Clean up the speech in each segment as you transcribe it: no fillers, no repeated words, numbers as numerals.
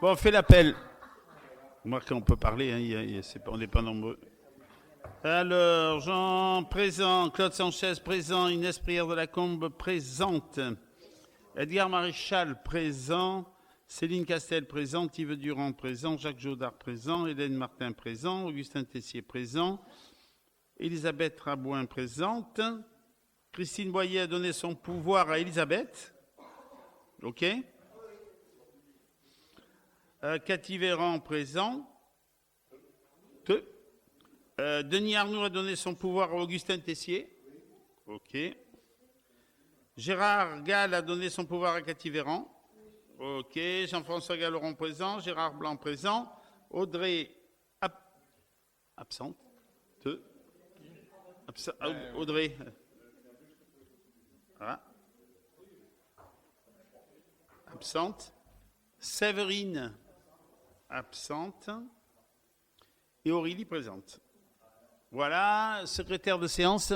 Bon, on fait l'appel. Remarquez, on peut parler, hein, on n'est pas nombreux. Alors, Jean présent, Claude Sanchez présent, Inès Prière de la Combe présente, Edgar Maréchal présent, Céline Castel présente, Yves Durand présent, Jacques Jaudard présent, Hélène Martin présent, Augustin Tessier présent, Elisabeth Rabouin présente, Christine Boyer a donné son pouvoir à Elisabeth. OK. Cathy Véran présent. Denis Arnoux a donné son pouvoir à Augustin Tessier. OK. Gérard Gall a donné son pouvoir à Cathy Véran. OK. Jean-François Galleron présent. Gérard Blanc présent. Audrey absente. Audrey. Voilà. Absente. Séverine absente. Et Aurélie présente. Voilà, secrétaire de séance.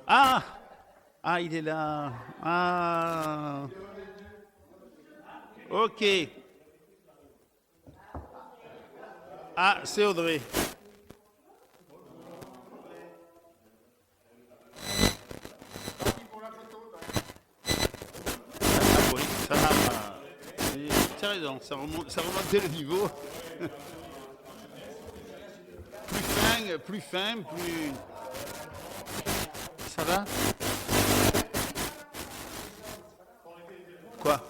Ah, il est là. Ah, ok. Ah, c'est Audrey. Ah oui, ça va. Tu as raison, ça remontait le niveau. Plus fin, plus... Ça va? Quoi?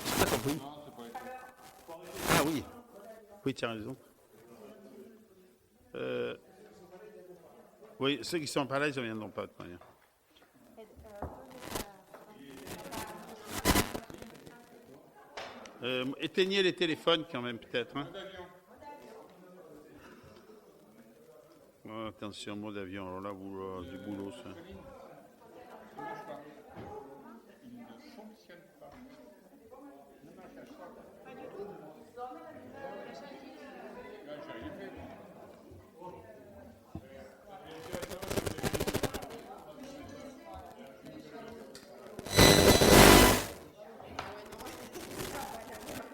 J'ai pas compris. Ah oui. Oui, tu as raison. Oui, ceux qui sont pas là, ils ne reviendront pas de toute manière. Éteignez les téléphones quand même, peut-être. Hein. Oh, attention, mode avion, alors là, du boulot, ça.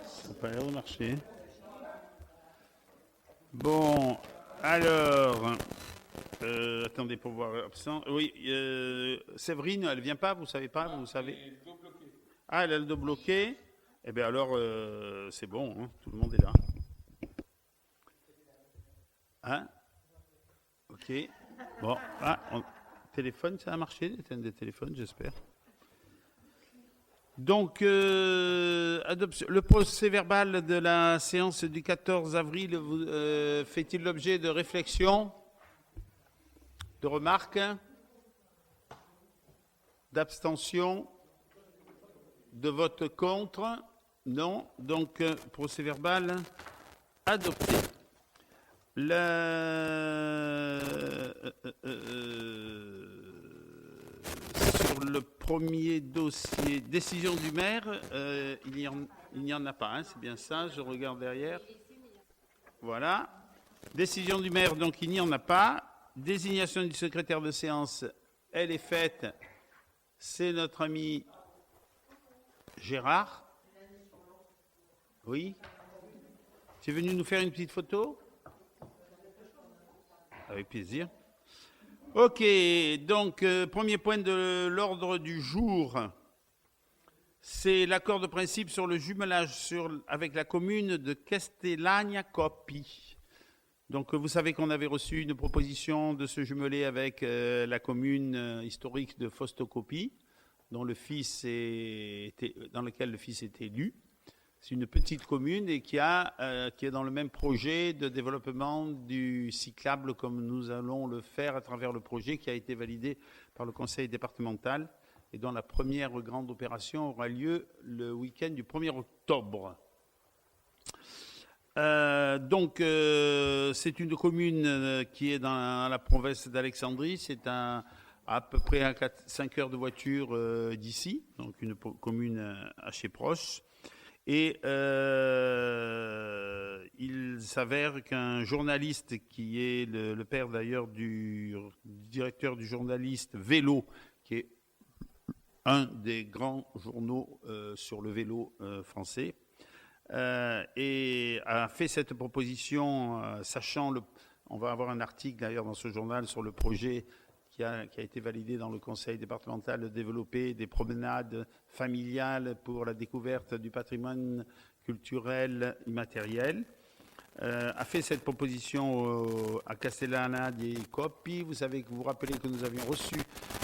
Ça n'a pas l'air de marcher. Bon, alors... attendez pour voir absent. Oui, Séverine, elle vient pas, vous savez pas, vous savez. Ah, elle a le dos bloqué. Eh bien alors, c'est bon, hein, tout le monde est là. Hein? Ok. Bon, téléphone, ça a marché, des téléphones, j'espère. Donc, le procès-verbal de la séance du 14 avril fait-il l'objet de réflexions? De remarques, d'abstention, de vote contre, non. Donc, procès verbal adopté. Sur le premier dossier, décision du maire, il n'y en a pas, hein, c'est bien ça, je regarde derrière. Voilà. Décision du maire, donc il n'y en a pas. Désignation du secrétaire de séance, elle est faite. C'est notre ami Gérard. Oui. Tu es venu nous faire une petite photo? Avec plaisir. Ok, donc premier point de l'ordre du jour, c'est l'accord de principe sur le jumelage avec la commune de Castellagna-Coppi. Donc, vous savez qu'on avait reçu une proposition de se jumeler avec la commune historique de Fausto-Coppi, dans lequel le fils est élu. C'est une petite commune et qui est dans le même projet de développement du cyclable comme nous allons le faire à travers le projet qui a été validé par le conseil départemental et dont la première grande opération aura lieu le week-end du 1er octobre. Donc, c'est une commune qui est dans la province d'Alexandrie. C'est à peu près à 5 heures de voiture d'ici, donc une commune assez proche. Et il s'avère qu'un journaliste qui est le père d'ailleurs du directeur du journaliste Vélo, qui est un des grands journaux sur le vélo français, et a fait cette proposition, sachant on va avoir un article d'ailleurs dans ce journal sur le projet qui a été validé dans le conseil départemental de développer des promenades familiales pour la découverte du patrimoine culturel immatériel. A fait cette proposition à Castellana di Coppi. Vous vous rappelez que nous avions reçu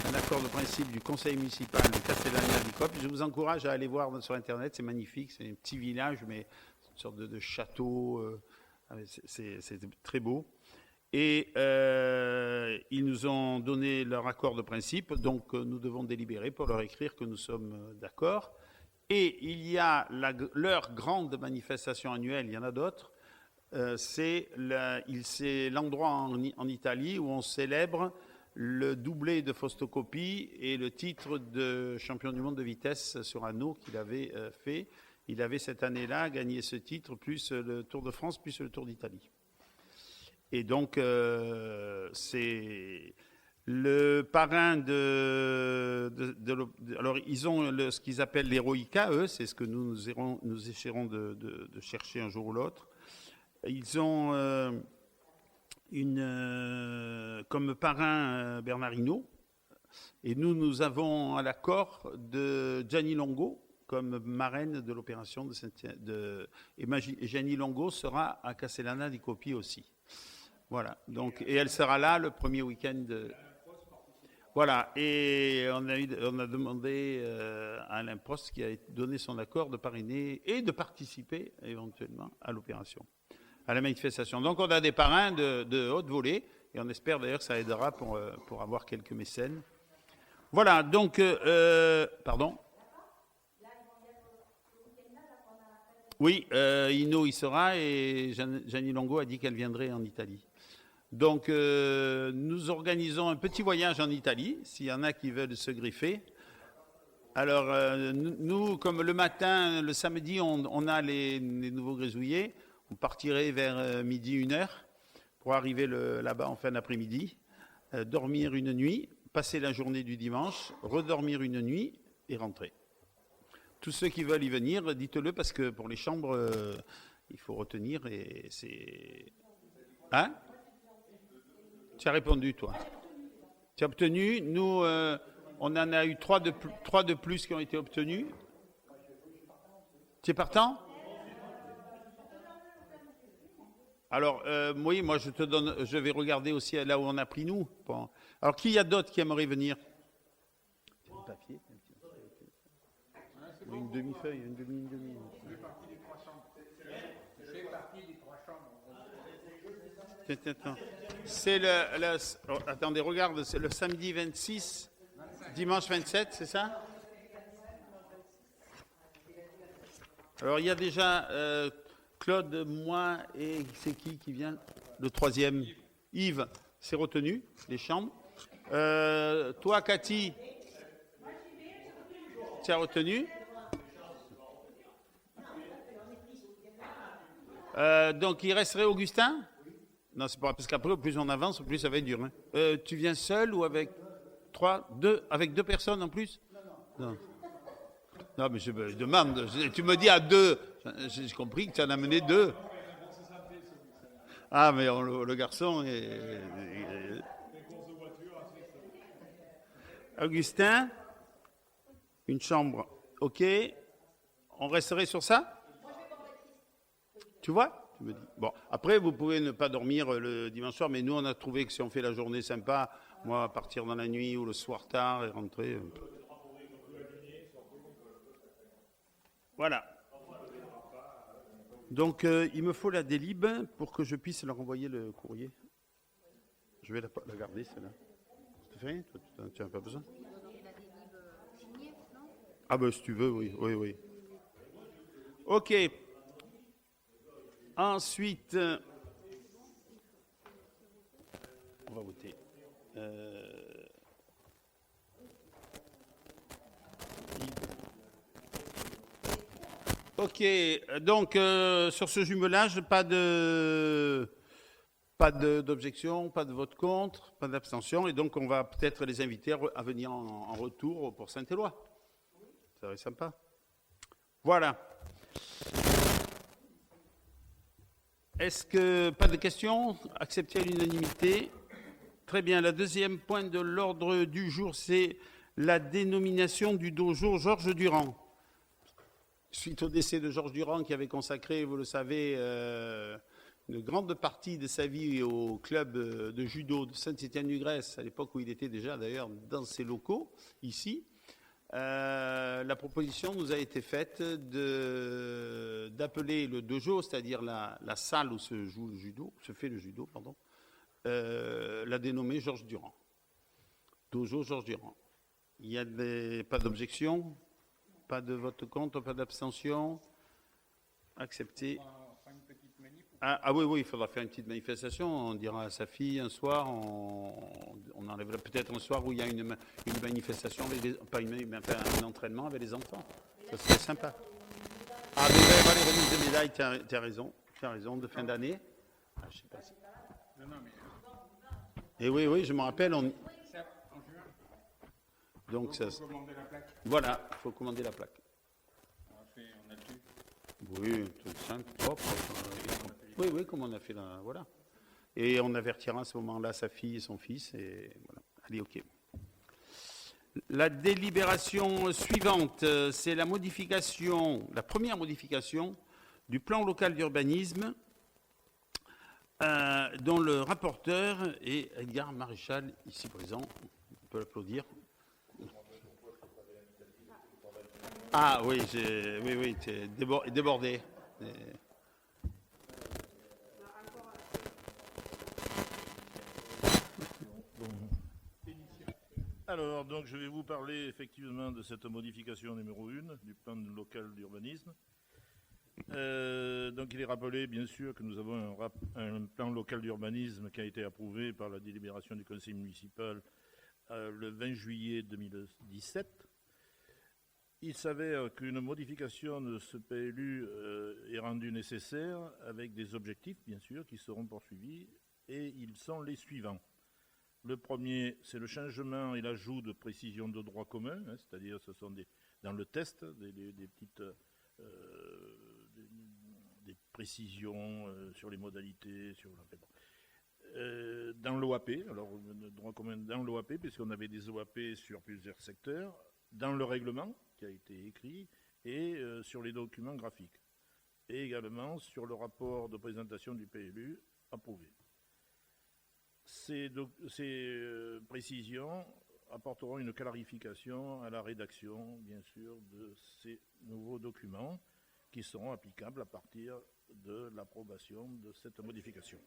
un accord de principe du conseil municipal de Castellana di Coppi. Je vous encourage à aller voir sur Internet, c'est magnifique, c'est un petit village, mais une sorte de château, c'est très beau. Et ils nous ont donné leur accord de principe, donc nous devons délibérer pour leur écrire que nous sommes d'accord. Et il y a leur grande manifestation annuelle, il y en a d'autres, c'est l'endroit en Italie où on célèbre le doublé de Fausto Coppi et le titre de champion du monde de vitesse sur anneau qu'il avait fait. Il avait cette année-là gagné ce titre, plus le Tour de France, plus le Tour d'Italie. Et donc, c'est le parrain alors, ils ont ce qu'ils appellent l'Heroica, eux, c'est ce que nous essaierons de chercher un jour ou l'autre. Ils ont comme parrain Bernard Hinault, et nous avons à l'accord de Gianni Longo comme marraine de l'opération et Gianni Longo sera à Castellana di Coppi aussi. Voilà, donc, et elle sera là le premier week-end. Voilà, et on a demandé à Alain Prost qui a donné son accord de parrainer et de participer éventuellement à l'opération, à la manifestation. Donc on a des parrains de haute volée et on espère d'ailleurs que ça aidera pour avoir quelques mécènes. Voilà, donc, pardon. Oui, Hinault y sera et Gianni Longo a dit qu'elle viendrait en Italie. Donc, nous organisons un petit voyage en Italie, s'il y en a qui veulent se greffer. Alors, nous, comme le matin, le samedi, on a les nouveaux grésouyers, on partirait vers midi, 1h, pour arriver là-bas en fin d'après-midi, dormir une nuit, passer la journée du dimanche, redormir une nuit et rentrer. Tous ceux qui veulent y venir, dites-le, parce que pour les chambres, il faut retenir et c'est... Hein ? Tu as répondu, toi. Tu as obtenu. Nous, on en a eu 3 de plus qui ont été obtenus. Tu es partant ? Alors, oui, moi, je vais regarder aussi là où on a pris nous. Bon. Alors, qui y a d'autres qui aimeraient venir ? C'est un papier. Une demi-feuille, une demi. Je fais partie des 3 chambres. Attends. C'est attendez, regarde, c'est le samedi 26, dimanche 27, c'est ça ? Alors, il y a déjà Claude, moi, et c'est qui vient ? Le troisième, Yves, c'est retenu, les chambres. Toi, Cathy, tu as retenu ? Donc, il resterait Augustin ? Non, c'est pas parce qu'après, plus on avance, plus ça va être dur. Hein. Tu viens seul ou avec 2, avec 2 personnes en plus ? Non. Non, mais je demande. Tu me dis à 2. J'ai compris que tu en as mené 2. Ah, mais le garçon est... Augustin, une chambre. OK. On resterait sur ça ? Tu vois ? Tu me dis. Bon, après, vous pouvez ne pas dormir le dimanche soir, mais nous, on a trouvé que si on fait la journée sympa, moi, partir dans la nuit ou le soir tard et rentrer. Voilà. Donc, il me faut la délib pour que je puisse leur envoyer le courrier. Je vais la garder, celle-là. Ça te fait rien ? Tu n'as pas besoin ? Ah ben, si tu veux, oui. OK. Ensuite, on va voter. OK, donc sur ce jumelage, pas d'objection, pas de vote contre, pas d'abstention, et donc on va peut-être les inviter à venir en retour pour Saint-Éloi. Ça va être sympa. Voilà. Est-ce que pas de questions? Accepté à l'unanimité. Très bien. Le deuxième point de l'ordre du jour, c'est la dénomination du dojo Georges Durand. Suite au décès de Georges Durand, qui avait consacré, vous le savez, une grande partie de sa vie au club de judo de Saint-Étienne-du-Grèce, à l'époque où il était déjà d'ailleurs dans ses locaux, ici, la proposition nous a été faite d'appeler le dojo, c'est-à-dire la salle où se fait le judo, la dénommer Georges Durand. Dojo Georges Durand. Il n'y a pas d'objection, pas de vote contre, pas d'abstention. Accepté. Ah oui, il faudra faire une petite manifestation. On dira à sa fille un soir, on enlèvera peut-être un soir où il y a une manifestation, pas mais enfin, un entraînement avec les enfants. Ça serait sympa. Ah, mais il va y avoir les remises de médailles, tu as raison, de fin d'année. Ah, je sais pas si... Et oui, je me rappelle. Donc, ça... Voilà, il faut commander la plaque. On a tout. Oui, tout simple, propre. Oui, comme on a fait là, voilà. Et on avertira à ce moment-là sa fille et son fils, et voilà. Allez, ok. La délibération suivante, c'est la première modification du plan local d'urbanisme, dont le rapporteur est Edgar Maréchal, ici présent. On peut l'applaudir. Ah oui, tu es débordé. Alors, donc, je vais vous parler effectivement de cette modification numéro 1 du plan local d'urbanisme. Donc, il est rappelé, bien sûr, que nous avons un plan local d'urbanisme qui a été approuvé par la délibération du conseil municipal le 20 juillet 2017. Il s'avère qu'une modification de ce PLU est rendue nécessaire avec des objectifs, bien sûr, qui seront poursuivis, et ils sont les suivants. Le premier, c'est le changement et l'ajout de précisions de droit commun, c'est-à-dire ce sont dans le test des petites des précisions sur les modalités, dans l'OAP, alors le droit commun dans l'OAP, puisqu'on avait des OAP sur plusieurs secteurs, dans le règlement qui a été écrit, et sur les documents graphiques, et également sur le rapport de présentation du PLU approuvé. Ces précisions apporteront une clarification à la rédaction, bien sûr, de ces nouveaux documents qui seront applicables à partir de l'approbation de cette modification.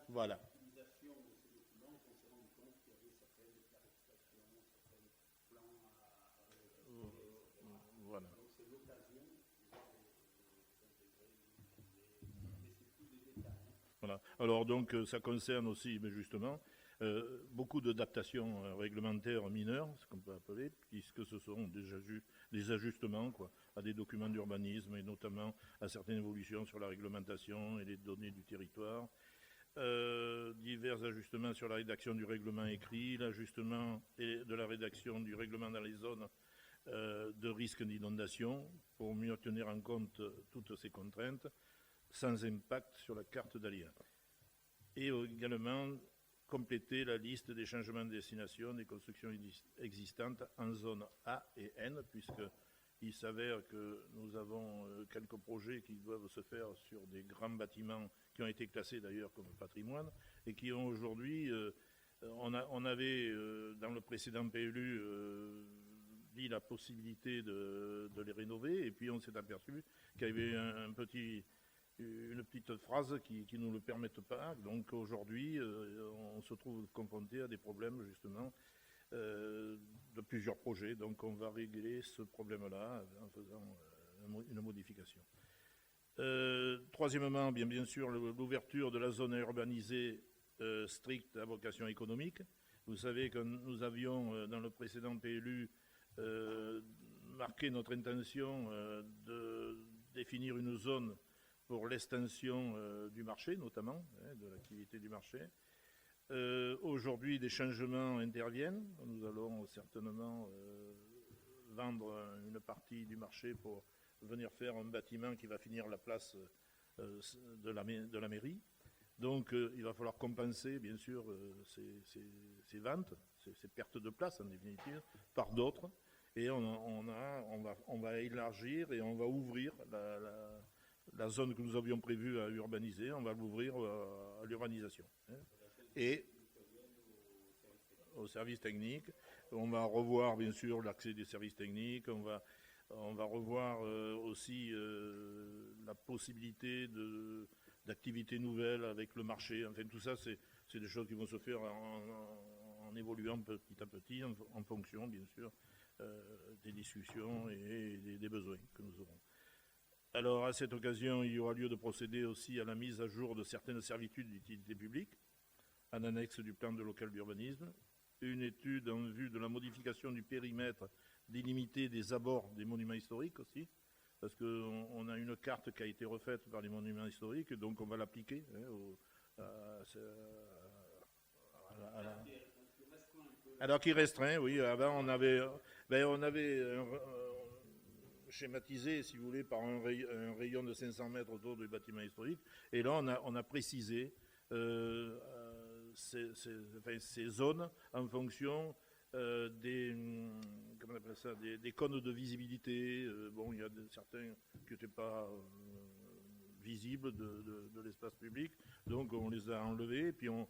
Voilà. Voilà. Voilà. Alors donc ça concerne aussi, mais justement, beaucoup d'adaptations réglementaires mineures, ce qu'on peut appeler, puisque ce sont des ajustements à des documents d'urbanisme et notamment à certaines évolutions sur la réglementation et les données du territoire. Divers ajustements sur la rédaction du règlement écrit, l'ajustement de la rédaction du règlement dans les zones de risque d'inondation pour mieux tenir en compte toutes ces contraintes sans impact sur la carte d'ALIA. Et également compléter la liste des changements de destination des constructions existantes en zone A et N, puisqu'il s'avère que nous avons quelques projets qui doivent se faire sur des grands bâtiments qui ont été classés d'ailleurs comme patrimoine et qui ont aujourd'hui, on avait dans le précédent PLU dit la possibilité de les rénover, et puis on s'est aperçu qu'il y avait une petite phrase qui ne nous le permettent pas. Donc aujourd'hui, on se trouve confronté à des problèmes justement de plusieurs projets. Donc on va régler ce problème-là en faisant une modification. Troisièmement, bien sûr, l'ouverture de la zone urbanisée stricte à vocation économique. Vous savez que nous avions dans le précédent PLU marqué notre intention de définir une zone pour l'extension du marché, notamment, de l'activité du marché. Aujourd'hui, des changements interviennent. Nous allons certainement vendre une partie du marché pour venir faire un bâtiment qui va finir la place de la mairie. Donc il va falloir compenser, bien sûr, ces ventes, ces pertes de place, en définitive, par d'autres. Et on va élargir et on va ouvrir la zone que nous avions prévue à urbaniser, on va l'ouvrir à l'urbanisation. Et aux services techniques, on va revoir, bien sûr, l'accès des services techniques, on va revoir aussi la possibilité d'activités nouvelles avec le marché. Enfin, tout ça, c'est des choses qui vont se faire en évoluant petit à petit, en fonction, bien sûr, des discussions et des besoins que nous aurons. Alors, à cette occasion, il y aura lieu de procéder aussi à la mise à jour de certaines servitudes d'utilité publique, en annexe du plan de local d'urbanisme, une étude en vue de la modification du périmètre délimité des abords des monuments historiques aussi, parce qu'on a une carte qui a été refaite par les monuments historiques, donc on va l'appliquer alors qui restreint, oui. Avant, on avait schématisé, si vous voulez, par un rayon de 500 mètres autour du bâtiment historique, et là, on a précisé ces zones en fonction des cônes de visibilité. Bon, il y a certains qui n'étaient pas visibles de l'espace public, donc on les a enlevés, et puis on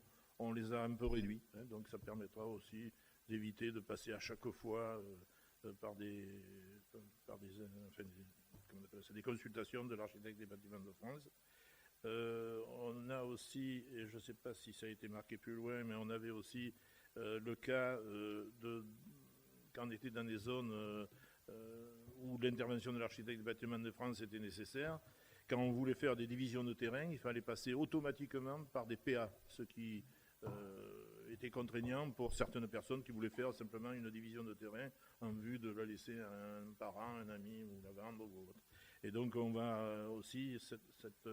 les a un peu réduits. Donc ça permettra aussi d'éviter de passer à chaque fois par des consultations de l'architecte des bâtiments de France. On a aussi, et je ne sais pas si ça a été marqué plus loin, mais on avait aussi le cas quand on était dans des zones où l'intervention de l'architecte des bâtiments de France était nécessaire. Quand on voulait faire des divisions de terrain, il fallait passer automatiquement par des PA, ce qui était contraignant pour certaines personnes qui voulaient faire simplement une division de terrain en vue de la laisser à un parent, un ami, ou la vendre ou autre. Et donc on va aussi, cette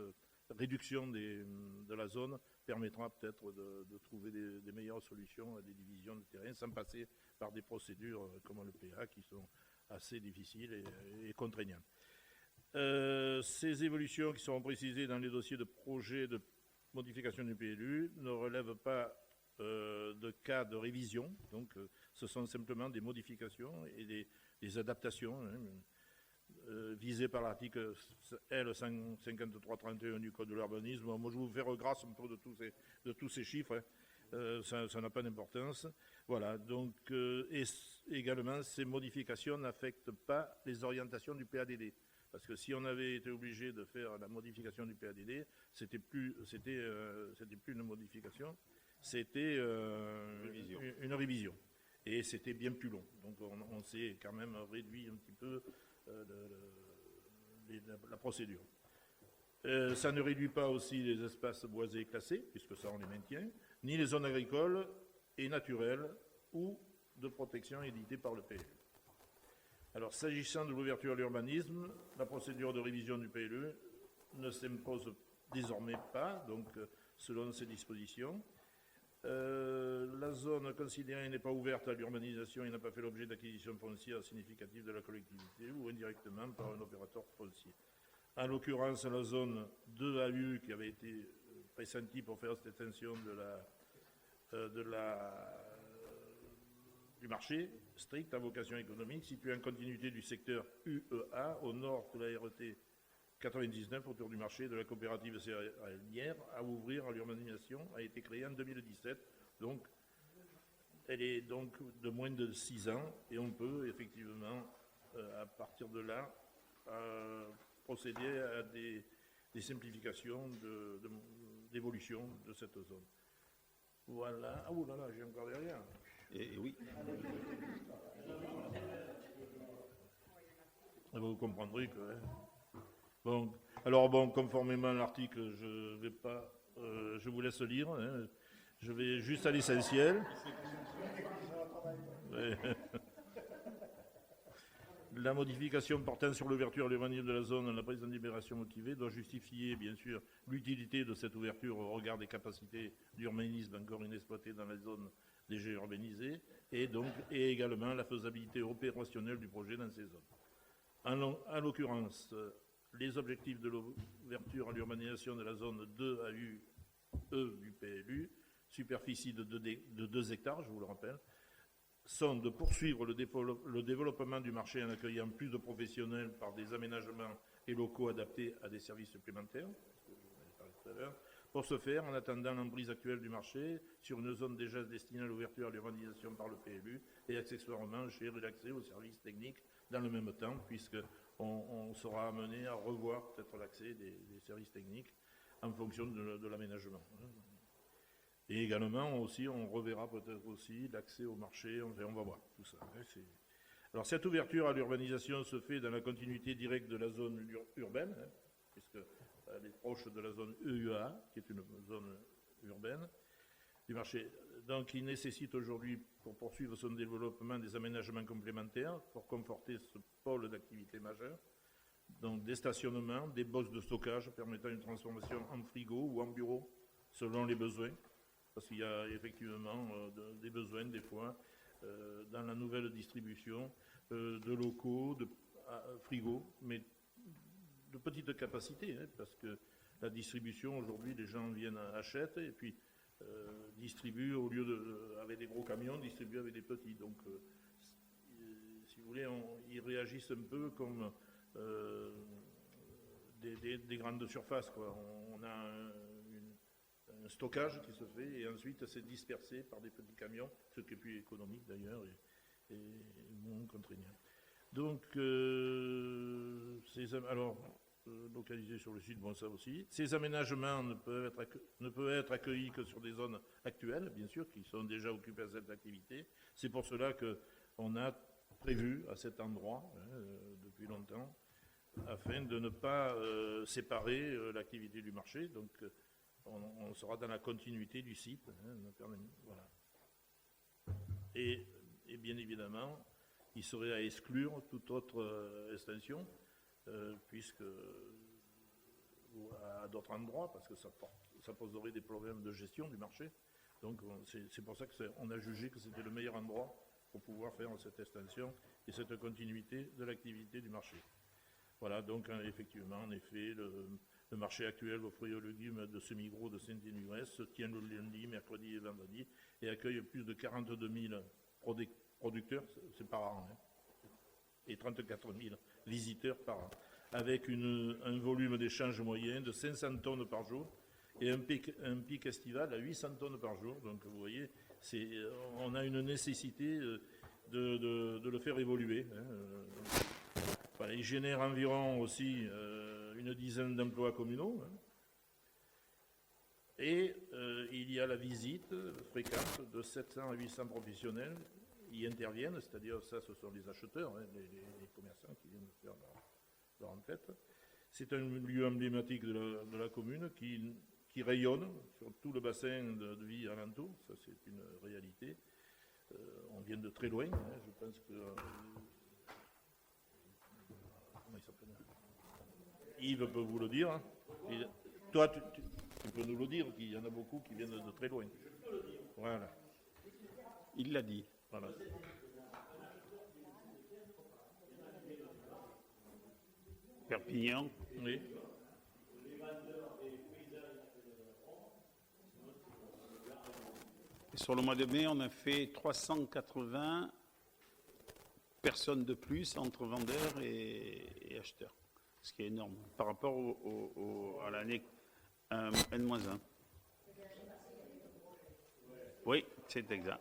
réduction de la zone permettra peut-être de trouver des meilleures solutions à des divisions de terrain sans passer par des procédures comme le PA qui sont assez difficiles et contraignantes. Ces évolutions qui seront précisées dans les dossiers de projet de modification du PLU ne relèvent pas de cas de révision, donc ce sont simplement des modifications et des adaptations visées par l'article L5331 du Code de l'urbanisme. Moi, je vous fais grâce un peu de tous ces chiffres, ça n'a pas d'importance. Voilà, donc, et également, ces modifications n'affectent pas les orientations du PADD. Parce que si on avait été obligé de faire la modification du PADD, c'était plus une modification, c'était une révision. Et c'était bien plus long. Donc on s'est quand même réduit un petit peu la procédure. Ça ne réduit pas aussi les espaces boisés classés, puisque ça on les maintient, ni les zones agricoles et naturelles ou de protection éditées par le PLU. Alors, s'agissant de l'ouverture à l'urbanisme, la procédure de révision du PLU ne s'impose désormais pas, donc selon ces dispositions. La zone considérée n'est pas ouverte à l'urbanisation et n'a pas fait l'objet d'acquisition foncière significative de la collectivité ou indirectement par un opérateur foncier. En l'occurrence, la zone 2AU qui avait été pressentie pour faire cette extension du marché strict à vocation économique, situé en continuité du secteur UEA, au nord de la RET 99, autour du marché de la coopérative céréalière, à ouvrir à l'urbanisation, a été créée en 2017. Donc, elle est donc de moins de 6 ans, et on peut effectivement, à partir de là, procéder à des simplifications d'évolution de cette zone. Voilà. Ah, oulala, j'ai encore derrière. Et oui. Vous comprendrez que... Bon, alors, conformément à l'article, je vous laisse lire. Je vais juste à l'essentiel. La modification portant sur l'ouverture à l'urbanisme de la zone, la présente libération motivée, doit justifier, bien sûr, l'utilité de cette ouverture au regard des capacités d'urbanisme encore inexploitées dans la zone déjà urbanisées, et également la faisabilité opérationnelle du projet dans ces zones. En l'occurrence, les objectifs de l'ouverture à l'urbanisation de la zone 2 AUE du PLU, superficie de 2 hectares, je vous le rappelle, sont de poursuivre le développement du marché en accueillant plus de professionnels par des aménagements et locaux adaptés à des services supplémentaires, ce que je vous en ai parlé tout à l'heure. Pour ce faire, en attendant l'emprise actuelle du marché, sur une zone déjà destinée à l'ouverture à l'urbanisation par le PLU, et accessoirement gérer l'accès aux services techniques dans le même temps, puisqu'on sera amené à revoir peut-être l'accès des services techniques en fonction de l'aménagement. Et également, aussi, on reverra peut-être aussi l'accès au marché, on va voir tout ça. Alors, cette ouverture à l'urbanisation se fait dans la continuité directe de la zone urbaine, puisqu'elle est proche de la zone EUA, qui est une zone urbaine du marché. Donc, il nécessite aujourd'hui, pour poursuivre son développement, des aménagements complémentaires pour conforter ce pôle d'activité majeur. Donc, des stationnements, des boxes de stockage permettant une transformation en frigo ou en bureau, selon les besoins. Parce qu'il y a effectivement des besoins, des fois, dans la nouvelle distribution de locaux, de frigos, mais de petite capacité, hein, parce que la distribution, aujourd'hui, les gens viennent, achètent, et puis distribuent, au lieu avec des gros camions, distribuent avec des petits. Donc, si vous voulez, ils réagissent un peu comme des grandes surfaces, quoi. On a un stockage qui se fait, et ensuite c'est dispersé par des petits camions, ce qui est plus économique d'ailleurs et moins contraignant. Donc, localisés sur le site, bon, ça aussi. Ces aménagements ne peuvent être accueillis que sur des zones actuelles, bien sûr, qui sont déjà occupées à cette activité. C'est pour cela qu'on a prévu à cet endroit, depuis longtemps, afin de ne pas séparer l'activité du marché. Donc, on sera dans la continuité du site. Voilà. Et bien évidemment, il serait à exclure toute autre extension, puisque à d'autres endroits, parce que ça poserait des problèmes de gestion du marché. Donc c'est pour ça qu'on a jugé que c'était le meilleur endroit pour pouvoir faire cette extension et cette continuité de l'activité du marché. Voilà, donc effectivement, en effet, le marché actuel aux fruits et aux légumes de semi-gros de Saint-Denis-Ouest se tient le lundi, mercredi et vendredi et accueille plus de 42 000 producteurs, c'est par an, hein, et 34 000 visiteurs par an, avec un volume d'échange moyen de 500 tonnes par jour et un pic estival à 800 tonnes par jour. Donc vous voyez, on a une nécessité de le faire évoluer. Hein. Voilà, il génère environ aussi une dizaine d'emplois communaux. Hein. Et il y a la visite fréquente de 700 à 800 professionnels y interviennent, c'est-à-dire ça, ce sont les acheteurs, hein, les commerçants qui viennent faire leur enquête. C'est un lieu emblématique de la commune qui rayonne sur tout le bassin de vie alentour, ça c'est une réalité. On vient de très loin, hein, je pense que... comment il s'appelle ? Yves peut vous le dire. Hein. Toi, tu peux nous le dire, qu'il y en a beaucoup qui viennent de très loin. Voilà. Il l'a dit. Voilà. Perpignan. Oui. Et sur le mois de mai, on a fait 380 personnes de plus entre vendeurs et acheteurs. Ce qui est énorme par rapport à l'année N-1. Oui, c'est exact.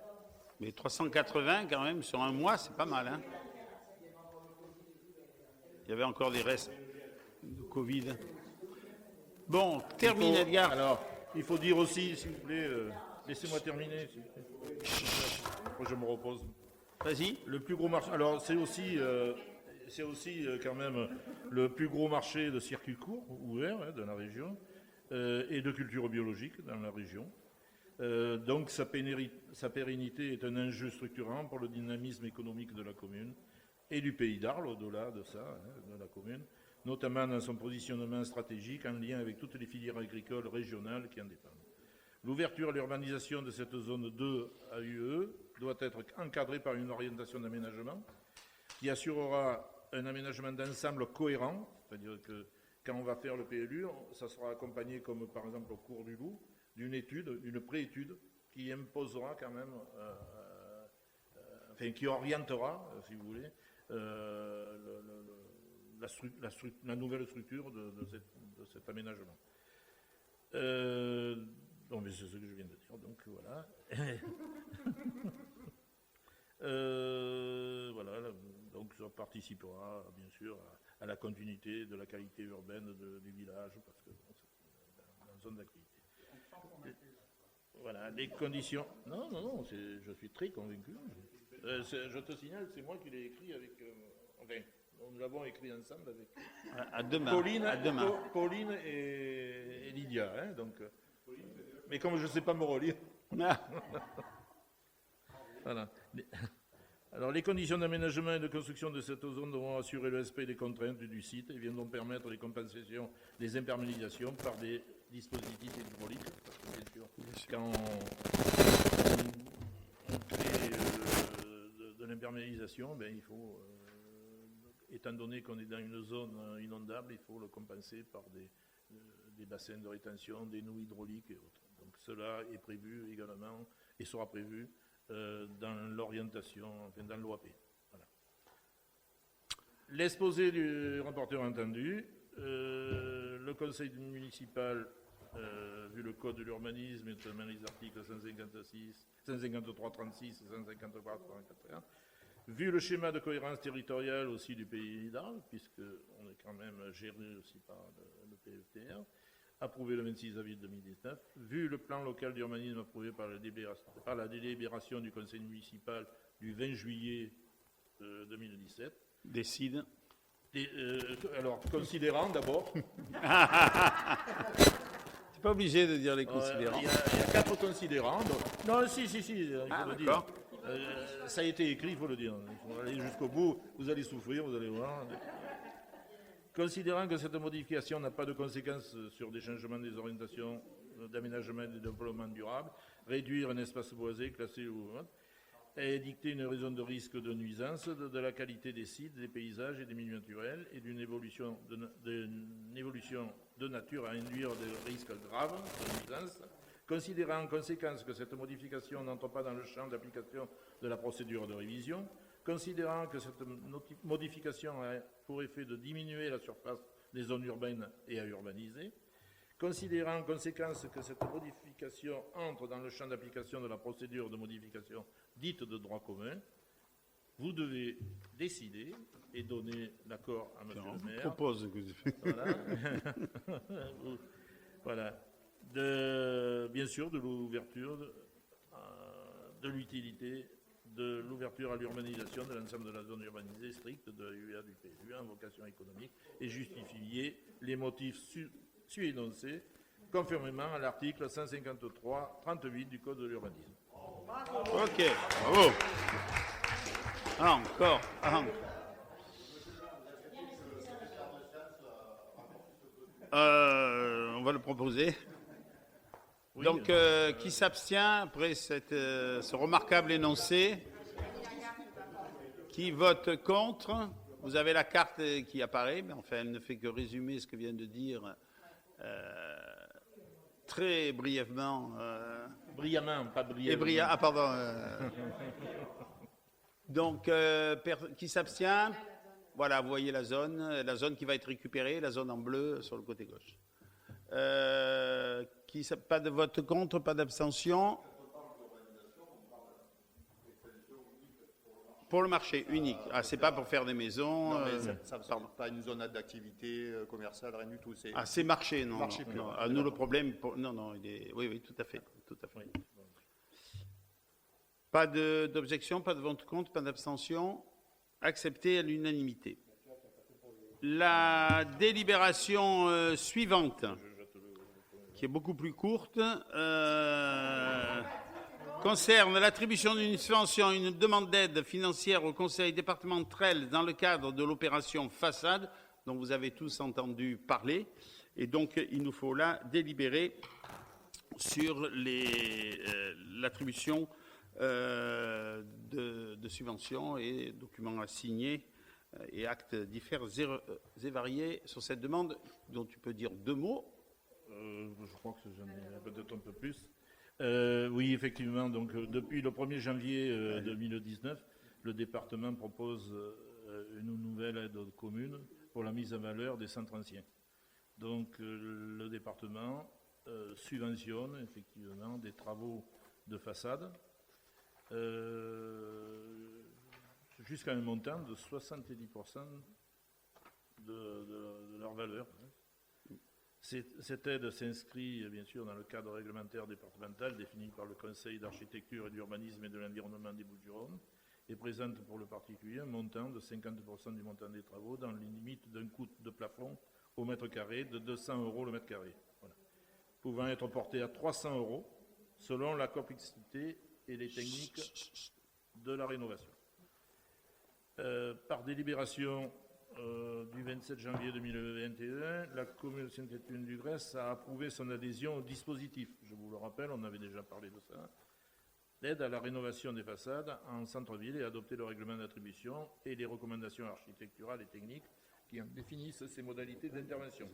Mais 380 quand même sur un mois, c'est pas mal. Hein, il y avait encore des restes de Covid. Bon, termine Edgar. Alors, il faut dire aussi, s'il vous plaît, laissez-moi terminer. S'il vous plaît. Après, je me repose. Vas-y. Le plus gros marché. Alors, c'est aussi quand même le plus gros marché de circuits courts ouvert, hein, dans la région et de culture biologique dans la région. Donc sa pérennité est un enjeu structurant pour le dynamisme économique de la commune et du pays d'Arles, au-delà de ça, hein, de la commune, notamment dans son positionnement stratégique en lien avec toutes les filières agricoles régionales qui en dépendent. L'ouverture à l'urbanisation de cette zone 2 AUE doit être encadrée par une orientation d'aménagement qui assurera un aménagement d'ensemble cohérent, c'est-à-dire que quand on va faire le PLU, ça sera accompagné, comme par exemple au cours du Loup, d'une étude, d'une préétude qui imposera quand même, qui orientera, si vous voulez, la nouvelle structure de cet aménagement. Donc, c'est ce que je viens de dire, donc voilà. Voilà, donc ça participera bien sûr à la continuité de la qualité urbaine du village, parce que bon, c'est dans une zone d'activité. Voilà, les conditions. Non, je suis très convaincu. Je te signale, c'est moi qui l'ai écrit avec. Nous l'avons écrit ensemble avec À demain. Pauline et Lydia. Hein, donc, mais comme je ne sais pas me relire. Voilà. Alors, les conditions d'aménagement et de construction de cette zone devront assurer le respect des contraintes du site et viendront permettre les compensations des imperméabilisations par des dispositifs hydrauliques. Parce que, bien sûr, quand on crée de l'imperméabilisation, ben, il faut, étant donné qu'on est dans une zone inondable, il faut le compenser par des bassins de rétention, des noues hydrauliques et autres. Donc, cela est prévu également et sera prévu dans l'orientation, enfin dans l'OAP. Voilà. L'exposé du rapporteur entendu, le conseil municipal, vu le code de l'urbanisme, et notamment les articles 153, 36 et 153, 151, vu le schéma de cohérence territoriale aussi du pays d'Arles, puisqu'on est quand même géré aussi par le PFTR, approuvé le 26 avril 2019, vu le plan local d'urbanisme approuvé par la délibération du conseil municipal du 20 juillet 2017. Décide. Alors, considérant d'abord. Tu n'es pas obligé de dire les considérants. Il y a 4 considérants. Donc... Non, si, il faut le dire. Ça a été écrit, il faut le dire. Il faut aller jusqu'au bout. Vous allez souffrir, vous allez voir. Considérant que cette modification n'a pas de conséquences sur des changements des orientations d'aménagement et de développement durable, réduire un espace boisé classé ou et dicter une raison de risque de nuisance de la qualité des sites, des paysages et des milieux naturels et d'une évolution de nature à induire des risques graves de nuisance, considérant en conséquence que cette modification n'entre pas dans le champ d'application de la procédure de révision, considérant que cette modification a pour effet de diminuer la surface des zones urbaines et à urbaniser, considérant en conséquence que cette modification entre dans le champ d'application de la procédure de modification dite de droit commun, vous devez décider et donner l'accord à M. le maire. Je propose que voilà. Bien sûr, de l'ouverture, de l'utilité, de l'ouverture à l'urbanisation de l'ensemble de la zone urbanisée stricte de l'UA du PLU en vocation économique et justifier les motifs su-énoncés conformément à l'article 153-38 du Code de l'urbanisme. Ok, bravo. Encore. On va le proposer. Oui, donc, qui s'abstient après ce remarquable énoncé? Qui vote contre? Vous avez la carte qui apparaît, mais enfin, elle ne fait que résumer ce que vient de dire très brièvement. Brillamment, pas brièvement. Ah, pardon. Donc, qui s'abstient? Voilà, vous voyez la zone qui va être récupérée, la zone en bleu sur le côté gauche. Pas de vote contre, pas d'abstention. Pour le marché unique. Ah, c'est pas pour faire des maisons. Non, mais ça ne sort pas une zone d'activité commerciale, rien du tout. C'est marché, non. Marché non. Ah, nous, le problème. Non, oui, tout à fait. Oui. Pas d'objection, pas de vote contre, pas d'abstention. Accepté à l'unanimité. La délibération suivante, qui est beaucoup plus courte, concerne l'attribution d'une subvention, une demande d'aide financière au conseil départemental dans le cadre de l'opération façade, dont vous avez tous entendu parler. Et donc, il nous faut là délibérer sur l'attribution de subventions et documents à signer et actes divers et variés sur cette demande, dont tu peux dire 2 mots. Je crois que j'en ai peut-être un peu plus. Oui, effectivement, donc depuis le 1er janvier 2019, le département propose une nouvelle aide aux communes pour la mise en valeur des centres anciens. Donc le département subventionne effectivement des travaux de façade jusqu'à un montant de 70% de leur valeur. Cette aide s'inscrit bien sûr dans le cadre réglementaire départemental défini par le Conseil d'architecture et d'urbanisme et de l'environnement des Bouches-du-Rhône et présente pour le particulier un montant de 50% du montant des travaux dans les limites d'un coût de plafond au mètre carré de 200 € le mètre carré, voilà, pouvant être porté à 300 € selon la complexité et les techniques de la rénovation. Par délibération du 27 janvier 2021, la commune de Saint-Étienne-du-Grèce a approuvé son adhésion au dispositif. Je vous le rappelle, on avait déjà parlé de ça. L'aide à la rénovation des façades en centre-ville et adopté le règlement d'attribution et les recommandations architecturales et techniques qui en définissent ces modalités d'intervention.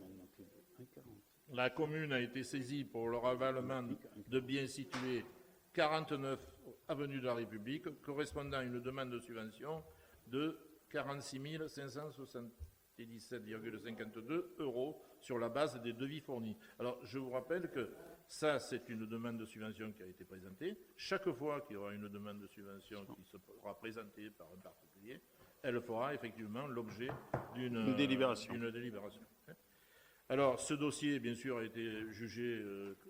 La commune a été saisie pour le ravalement de biens situés 49 avenue de la République, correspondant à une demande de subvention de 46 577,52 € sur la base des devis fournis. Alors, je vous rappelle que ça, c'est une demande de subvention qui a été présentée. Chaque fois qu'il y aura une demande de subvention qui sera présentée par un particulier, elle fera effectivement l'objet d'une délibération. Alors, ce dossier, bien sûr, a été jugé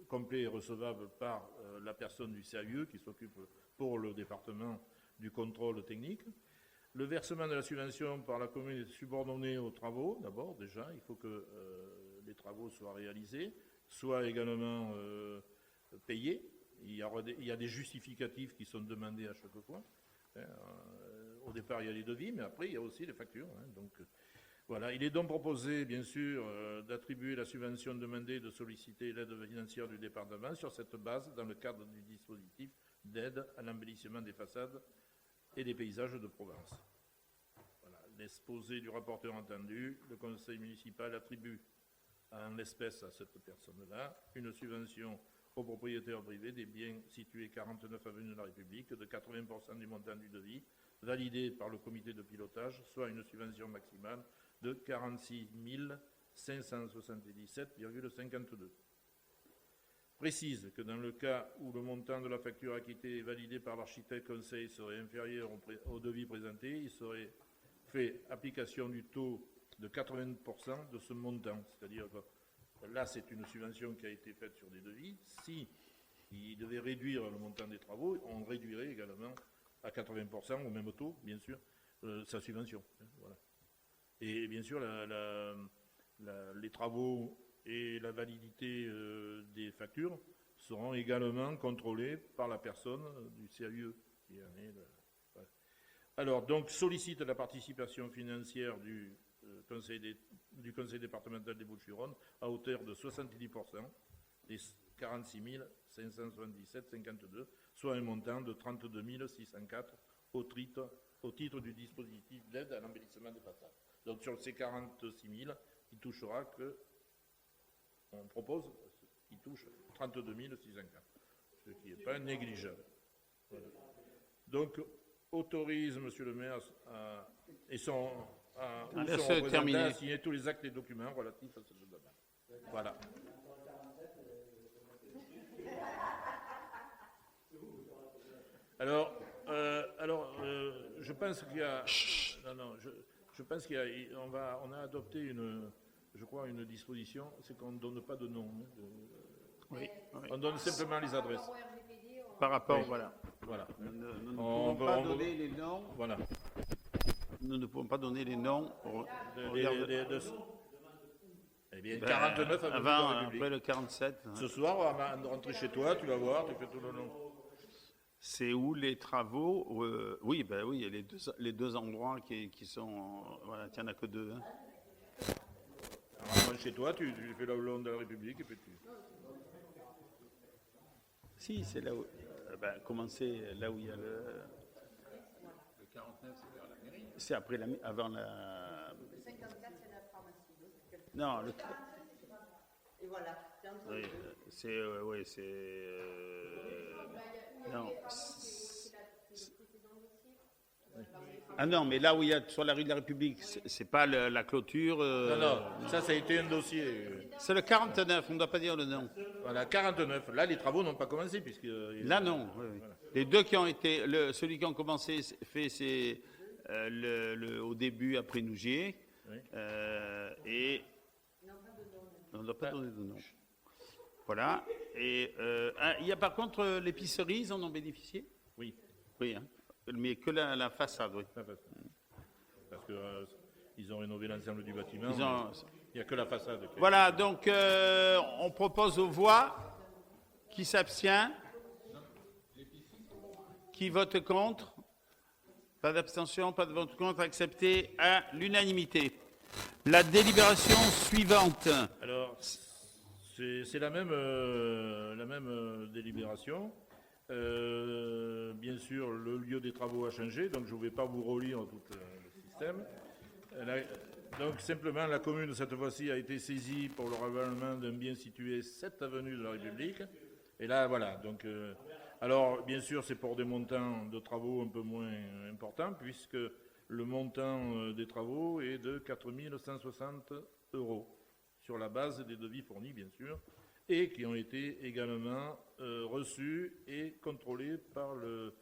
complet et recevable par la personne du CAUE qui s'occupe pour le département du contrôle technique. Le versement de la subvention par la commune est subordonné aux travaux, d'abord, déjà. Il faut que les travaux soient réalisés, soient également payés. Il y a des justificatifs qui sont demandés à chaque fois. Au départ, il y a les devis, mais après, il y a aussi les factures. Donc, voilà. Il est donc proposé, bien sûr, d'attribuer la subvention demandée et de solliciter l'aide financière du département sur cette base dans le cadre du dispositif d'aide à l'embellissement des façades et des paysages de Provence. Voilà. L'exposé du rapporteur entendu, le conseil municipal attribue en l'espèce à cette personne-là une subvention aux propriétaires privés des biens situés 49 avenue de la République de 80% du montant du devis, validé par le comité de pilotage, soit une subvention maximale de 46 577,52 €. Précise que dans le cas où le montant de la facture acquittée et validé par l'architecte conseil serait inférieur au devis présenté, il serait fait application du taux de 80% de ce montant. C'est-à-dire que là, c'est une subvention qui a été faite sur des devis. Si il devait réduire le montant des travaux, on réduirait également à 80%, au même taux, bien sûr, sa subvention. Voilà. Et bien sûr, les travaux et la validité des factures seront également contrôlées par la personne du CAUE. Voilà. Alors, donc, sollicite la participation financière du conseil départemental des Bouches-du-Rhône à hauteur de 70% des 46 577,52 €, soit un montant de 32 604 € au titre du dispositif d'aide à l'embellissement des façades. Donc, sur ces 46 000, il touchera que on propose qu'il touche 32 604, ce qui n'est pas négligeable. Voilà. Donc, autorise Monsieur le maire à signer tous les actes et documents relatifs à cette demande. Voilà. Alors, je pense qu'il y a... Je pense qu'on a adopté une disposition, c'est qu'on ne donne pas de nom. Oui. On donne simplement les adresses. Par rapport, oui. Voilà. Nous ne pouvons pas donner les noms. Voilà. Nous ne pouvons pas donner les noms. Eh bien, 49 après le 47. Ce soir, on va rentrer chez toi, tu vas voir, tu fais tout le nom. C'est où les travaux oui, il y a les deux endroits qui sont... voilà, il n'y en a que deux. Alors, chez toi, tu fais le long de la République et puis tu... Si, c'est là où. Commencer là où il y a le. Le 49, c'est vers la mairie. C'est après avant la. Le 54, c'est la pharmacie. Non, le. Et voilà. Oui, c'est. Oui, c'est. Non. Ah non, mais là où il y a sur la rue de la République, c'est pas la clôture. Non, ça a été un dossier. C'est le 49, on ne doit pas dire le nom. Voilà, 49. Là, les travaux n'ont pas commencé puisque. Là, non. Oui, oui. Voilà. Les deux qui ont été. Celui qui a commencé fait, c'est au début après Nougier. Oui. Et. On ne doit pas donner de nom. Voilà. Et il y a par contre l'épicerie, ils en ont bénéficié? Oui. Oui, hein. Mais que la façade, oui. Parce que ils ont rénové l'ensemble du bâtiment. Il n'y a que la façade. Voilà, donc on propose aux voix. Qui s'abstient? Qui vote contre? Pas d'abstention, pas de vote contre, accepté à l'unanimité. La délibération suivante. Alors, c'est la même délibération. Bien sûr, le lieu des travaux a changé, donc je ne vais pas vous relire tout le système. Donc, simplement, la commune, cette fois-ci, a été saisie pour le ravalement d'un bien situé 7 avenue de la République. Et là, voilà. Donc, alors, bien sûr, c'est pour des montants de travaux un peu moins importants, puisque le montant des travaux est de 4 160 € sur la base des devis fournis, bien sûr, et qui ont été également reçus et contrôlés par le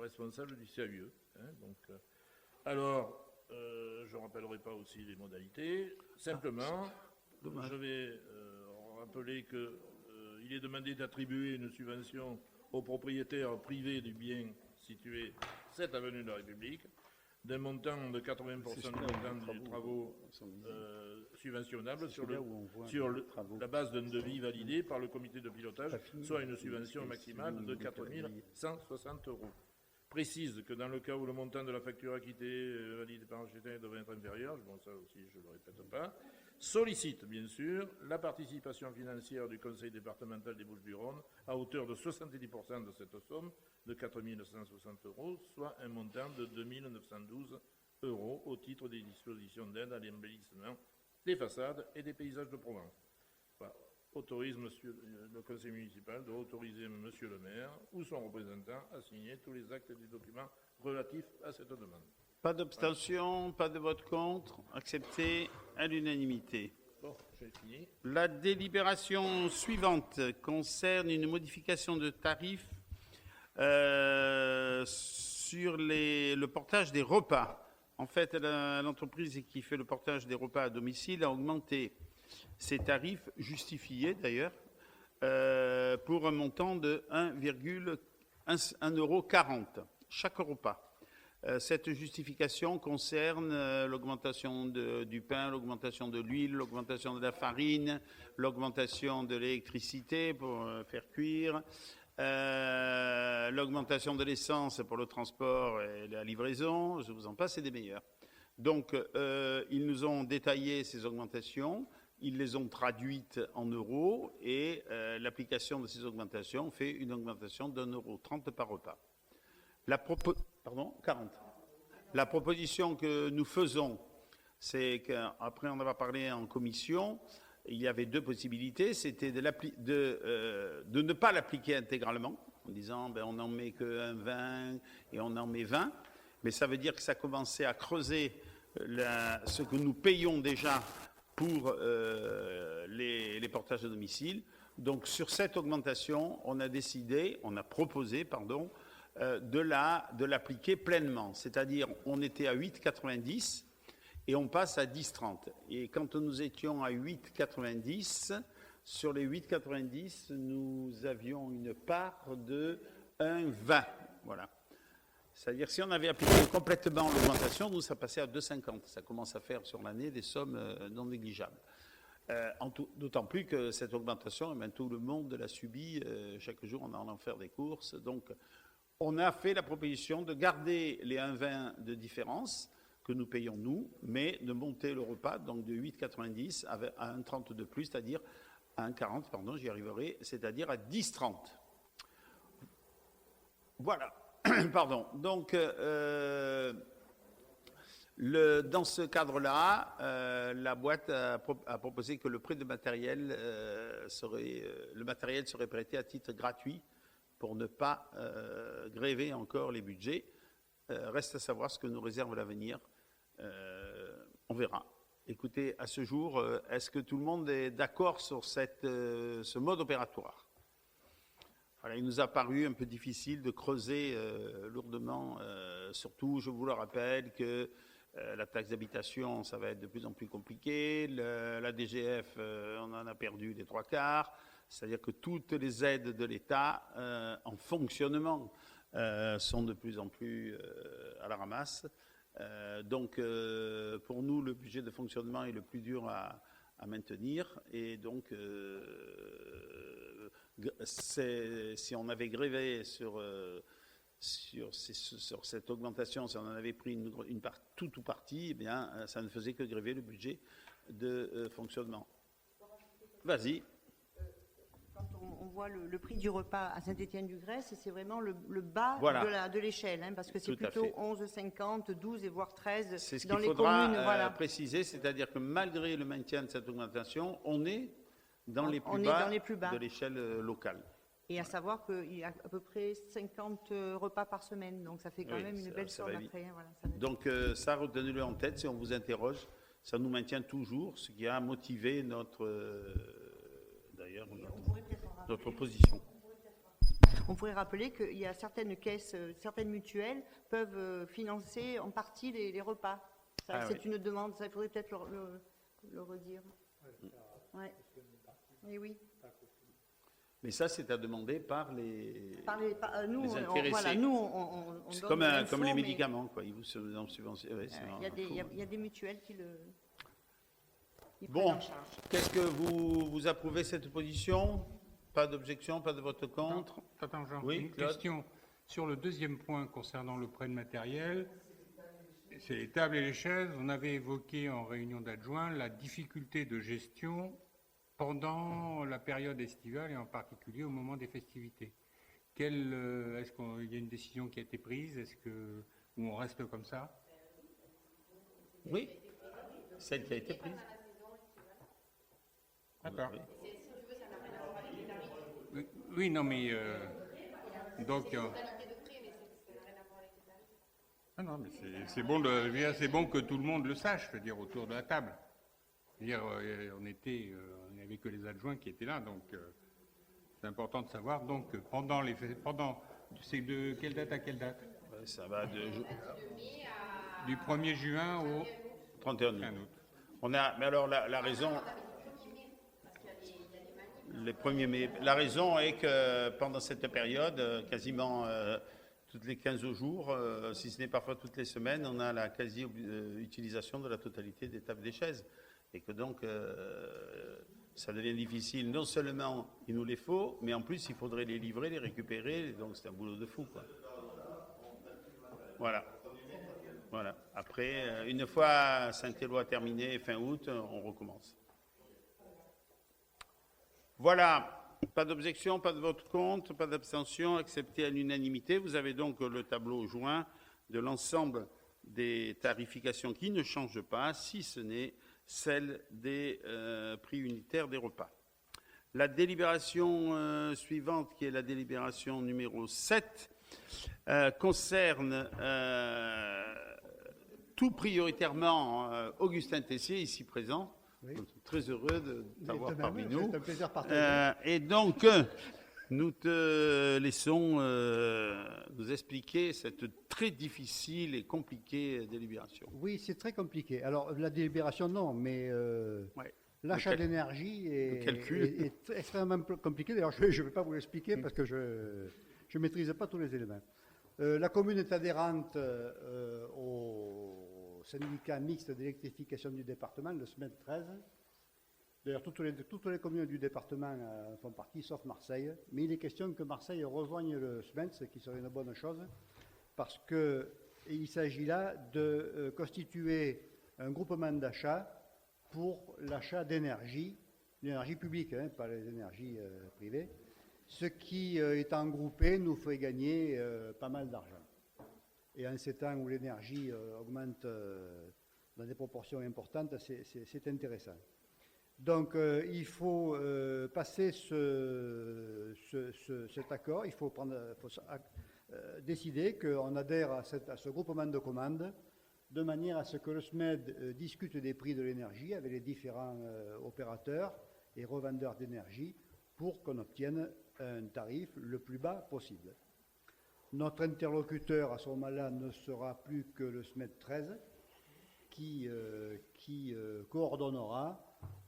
responsable du CAUE. Hein, donc, alors, je ne rappellerai pas aussi les modalités. Simplement, je vais rappeler qu'il est demandé d'attribuer une subvention aux propriétaires privés du bien situé 7 avenue de la République, d'un montant de 80% du montant des travaux subventionnables sur la base d'un devis validé par le comité de pilotage, soit une subvention maximale de 4 160 €. Précise que dans le cas où le montant de la facture acquittée validée par l'architecte devrait être inférieur, bon ça aussi je ne le répète pas, sollicite bien sûr la participation financière du conseil départemental des Bouches-du-Rhône à hauteur de 70% de cette somme de 4 160 €, soit un montant de 2 912 € au titre des dispositions d'aide à l'embellissement des façades et des paysages de Provence. Voilà. Autorise le conseil municipal de autoriser monsieur le maire ou son représentant à signer tous les actes et les documents relatifs à cette demande. Pas d'abstention, pas de vote contre, accepté à l'unanimité. Bon, j'ai fini. La délibération suivante concerne une modification de tarif sur le portage des repas. En fait, l'entreprise qui fait le portage des repas à domicile a augmenté ses tarifs, justifiés d'ailleurs, pour un montant de 1,40 € chaque repas. Cette justification concerne l'augmentation du pain, l'augmentation de l'huile, l'augmentation de la farine, l'augmentation de l'électricité pour faire cuire, l'augmentation de l'essence pour le transport et la livraison, je vous en passe, et des meilleurs. Donc, ils nous ont détaillé ces augmentations, ils les ont traduites en euros et l'application de ces augmentations fait une augmentation d'1,30 € par repas. Pardon, 40. La proposition que nous faisons, c'est qu'après on en a parlé en commission, il y avait deux possibilités. C'était de ne pas l'appliquer intégralement, en disant on n'en met qu'un 20 et on en met 20. Mais ça veut dire que ça commençait à creuser ce que nous payons déjà pour les portages à domicile. Donc sur cette augmentation, on a proposé, de l'appliquer pleinement. C'est-à-dire, on était à 8,90 et on passe à 10,30. Et quand nous étions à 8,90, sur les 8,90, nous avions une part de 1,20. Voilà. C'est-à-dire, si on avait appliqué complètement l'augmentation, nous, ça passait à 2,50. Ça commence à faire sur l'année des sommes non négligeables. D'autant plus que cette augmentation, tout le monde l'a subie. Chaque jour, on en faire des courses. Donc, on a fait la proposition de garder les 1,20 de différence que nous payons nous, mais de monter le repas donc de 8,90 à 1,30 de plus, c'est-à-dire À 1,40, pardon, j'y arriverai, c'est-à-dire à 10,30. Voilà, pardon. Donc, dans ce cadre-là, la boîte a proposé que le prêt de matériel le matériel serait prêté à titre gratuit pour ne pas gréver encore les budgets. Reste à savoir ce que nous réserve l'avenir. On verra. Écoutez, à ce jour, est-ce que tout le monde est d'accord sur ce mode opératoire? Voilà, il nous a paru un peu difficile de creuser lourdement. Surtout, je vous le rappelle, que la taxe d'habitation, ça va être de plus en plus compliqué. La DGF, on en a perdu les 3/4. C'est-à-dire que toutes les aides de l'État en fonctionnement sont de plus en plus à la ramasse. Donc, pour nous, le budget de fonctionnement est le plus dur à maintenir. Et donc, si on avait grévé sur cette augmentation, si on en avait pris une part, tout ou partie, eh bien, ça ne faisait que gréver le budget de fonctionnement. Vas-y. Quand on voit le prix du repas à Saint-Étienne-du-Grèce, c'est vraiment le bas Voilà. de l'échelle, hein, parce que c'est Tout à plutôt fait. 11,50, 12 et voire 13 C'est ce dans qu'il les faudra communes. Voilà. préciser, c'est-à-dire que malgré le maintien de cette augmentation, on est dans les On plus est bas dans les plus bas. de l'échelle locale. Et à savoir qu'il y a à peu près 50 repas par semaine, donc ça fait quand Oui, même une belle ça somme va vite. après. Hein, voilà, ça va vite. Donc ça, retenez-le en tête si on vous interroge. Ça nous maintient toujours, ce qui a motivé notre position. On pourrait rappeler qu'il y a certaines caisses, certaines mutuelles peuvent financer en partie les repas. Ça, c'est une demande, ça, il faudrait peut-être le redire. Ouais. Et oui. Mais ça, c'est à demander par les Nous, les intéressés. voilà, nous, on C'est donne comme, de l'info, comme les mais, médicaments, quoi. Ils vous subventionnent. Ouais, il y a des mutuelles qui prennent Bon, en charge. qu'est-ce que vous approuvez cette position? Pas d'objection, pas de vote contre? Attends, Jean, Oui, une Claude. question. Sur le deuxième point concernant le prêt de matériel, c'est les tables et les chaises. On avait évoqué en réunion d'adjoints la difficulté de gestion pendant la période estivale et en particulier au moment des festivités. Est-ce qu'il y a une décision qui a été prise? Ou on reste comme ça? Oui, celle qui a été prise. D'accord. Oui, non, mais donc. Ah non, mais c'est bon, c'est bon que tout le monde le sache, je veux dire, autour de la table. Je veux dire, on n'avait que les adjoints qui étaient là, donc c'est important de savoir. Donc c'est de quelle date à quelle date? Ça va Du 1er juin au 31 août. 1 août. Mais alors la raison, les 1er mai, la raison est que pendant cette période, quasiment toutes les 15 jours, si ce n'est parfois toutes les semaines, on a la quasi-utilisation de la totalité des tables et des chaises. Et que donc, ça devient difficile. Non seulement il nous les faut, mais en plus, il faudrait les livrer, les récupérer. Donc, c'est un boulot de fou, quoi. Voilà. Après, une fois Saint-Éloi terminé, fin août, on recommence. Voilà. Pas d'objection, pas de vote contre, pas d'abstention, accepté à l'unanimité. Vous avez donc le tableau joint de l'ensemble des tarifications qui ne changent pas, si ce n'est celle des prix unitaires des repas. La délibération suivante, qui est la délibération numéro 7, concerne tout prioritairement Augustin Tessier, ici présent. Oui. Nous sommes très heureux de t'avoir parmi nous. C'est un plaisir partagé. Et donc, nous te laissons nous expliquer cette très difficile et compliquée délibération. Oui, c'est très compliqué. Alors, la délibération, non, mais l'achat d'énergie est extrêmement compliqué. D'ailleurs, je ne vais pas vous l'expliquer parce que je ne maîtrise pas tous les éléments. La commune est adhérente au syndicat mixte d'électrification du département, le SMED 13. D'ailleurs, toutes les communes du département font partie, sauf Marseille. Mais il est question que Marseille rejoigne le SMED, ce qui serait une bonne chose, parce qu'il s'agit là de constituer un groupement d'achat pour l'achat d'énergie l'énergie publique, hein, pas les énergies privées. Ce qui, étant groupé, nous ferait gagner pas mal d'argent. Et en ces temps où l'énergie augmente dans des proportions importantes, c'est intéressant. Donc, il faut passer cet accord, il faut décider qu'on adhère à ce groupement de commandes de manière à ce que le SMED discute des prix de l'énergie avec les différents opérateurs et revendeurs d'énergie pour qu'on obtienne un tarif le plus bas possible. Notre interlocuteur à ce moment-là ne sera plus que le SMED 13 qui coordonnera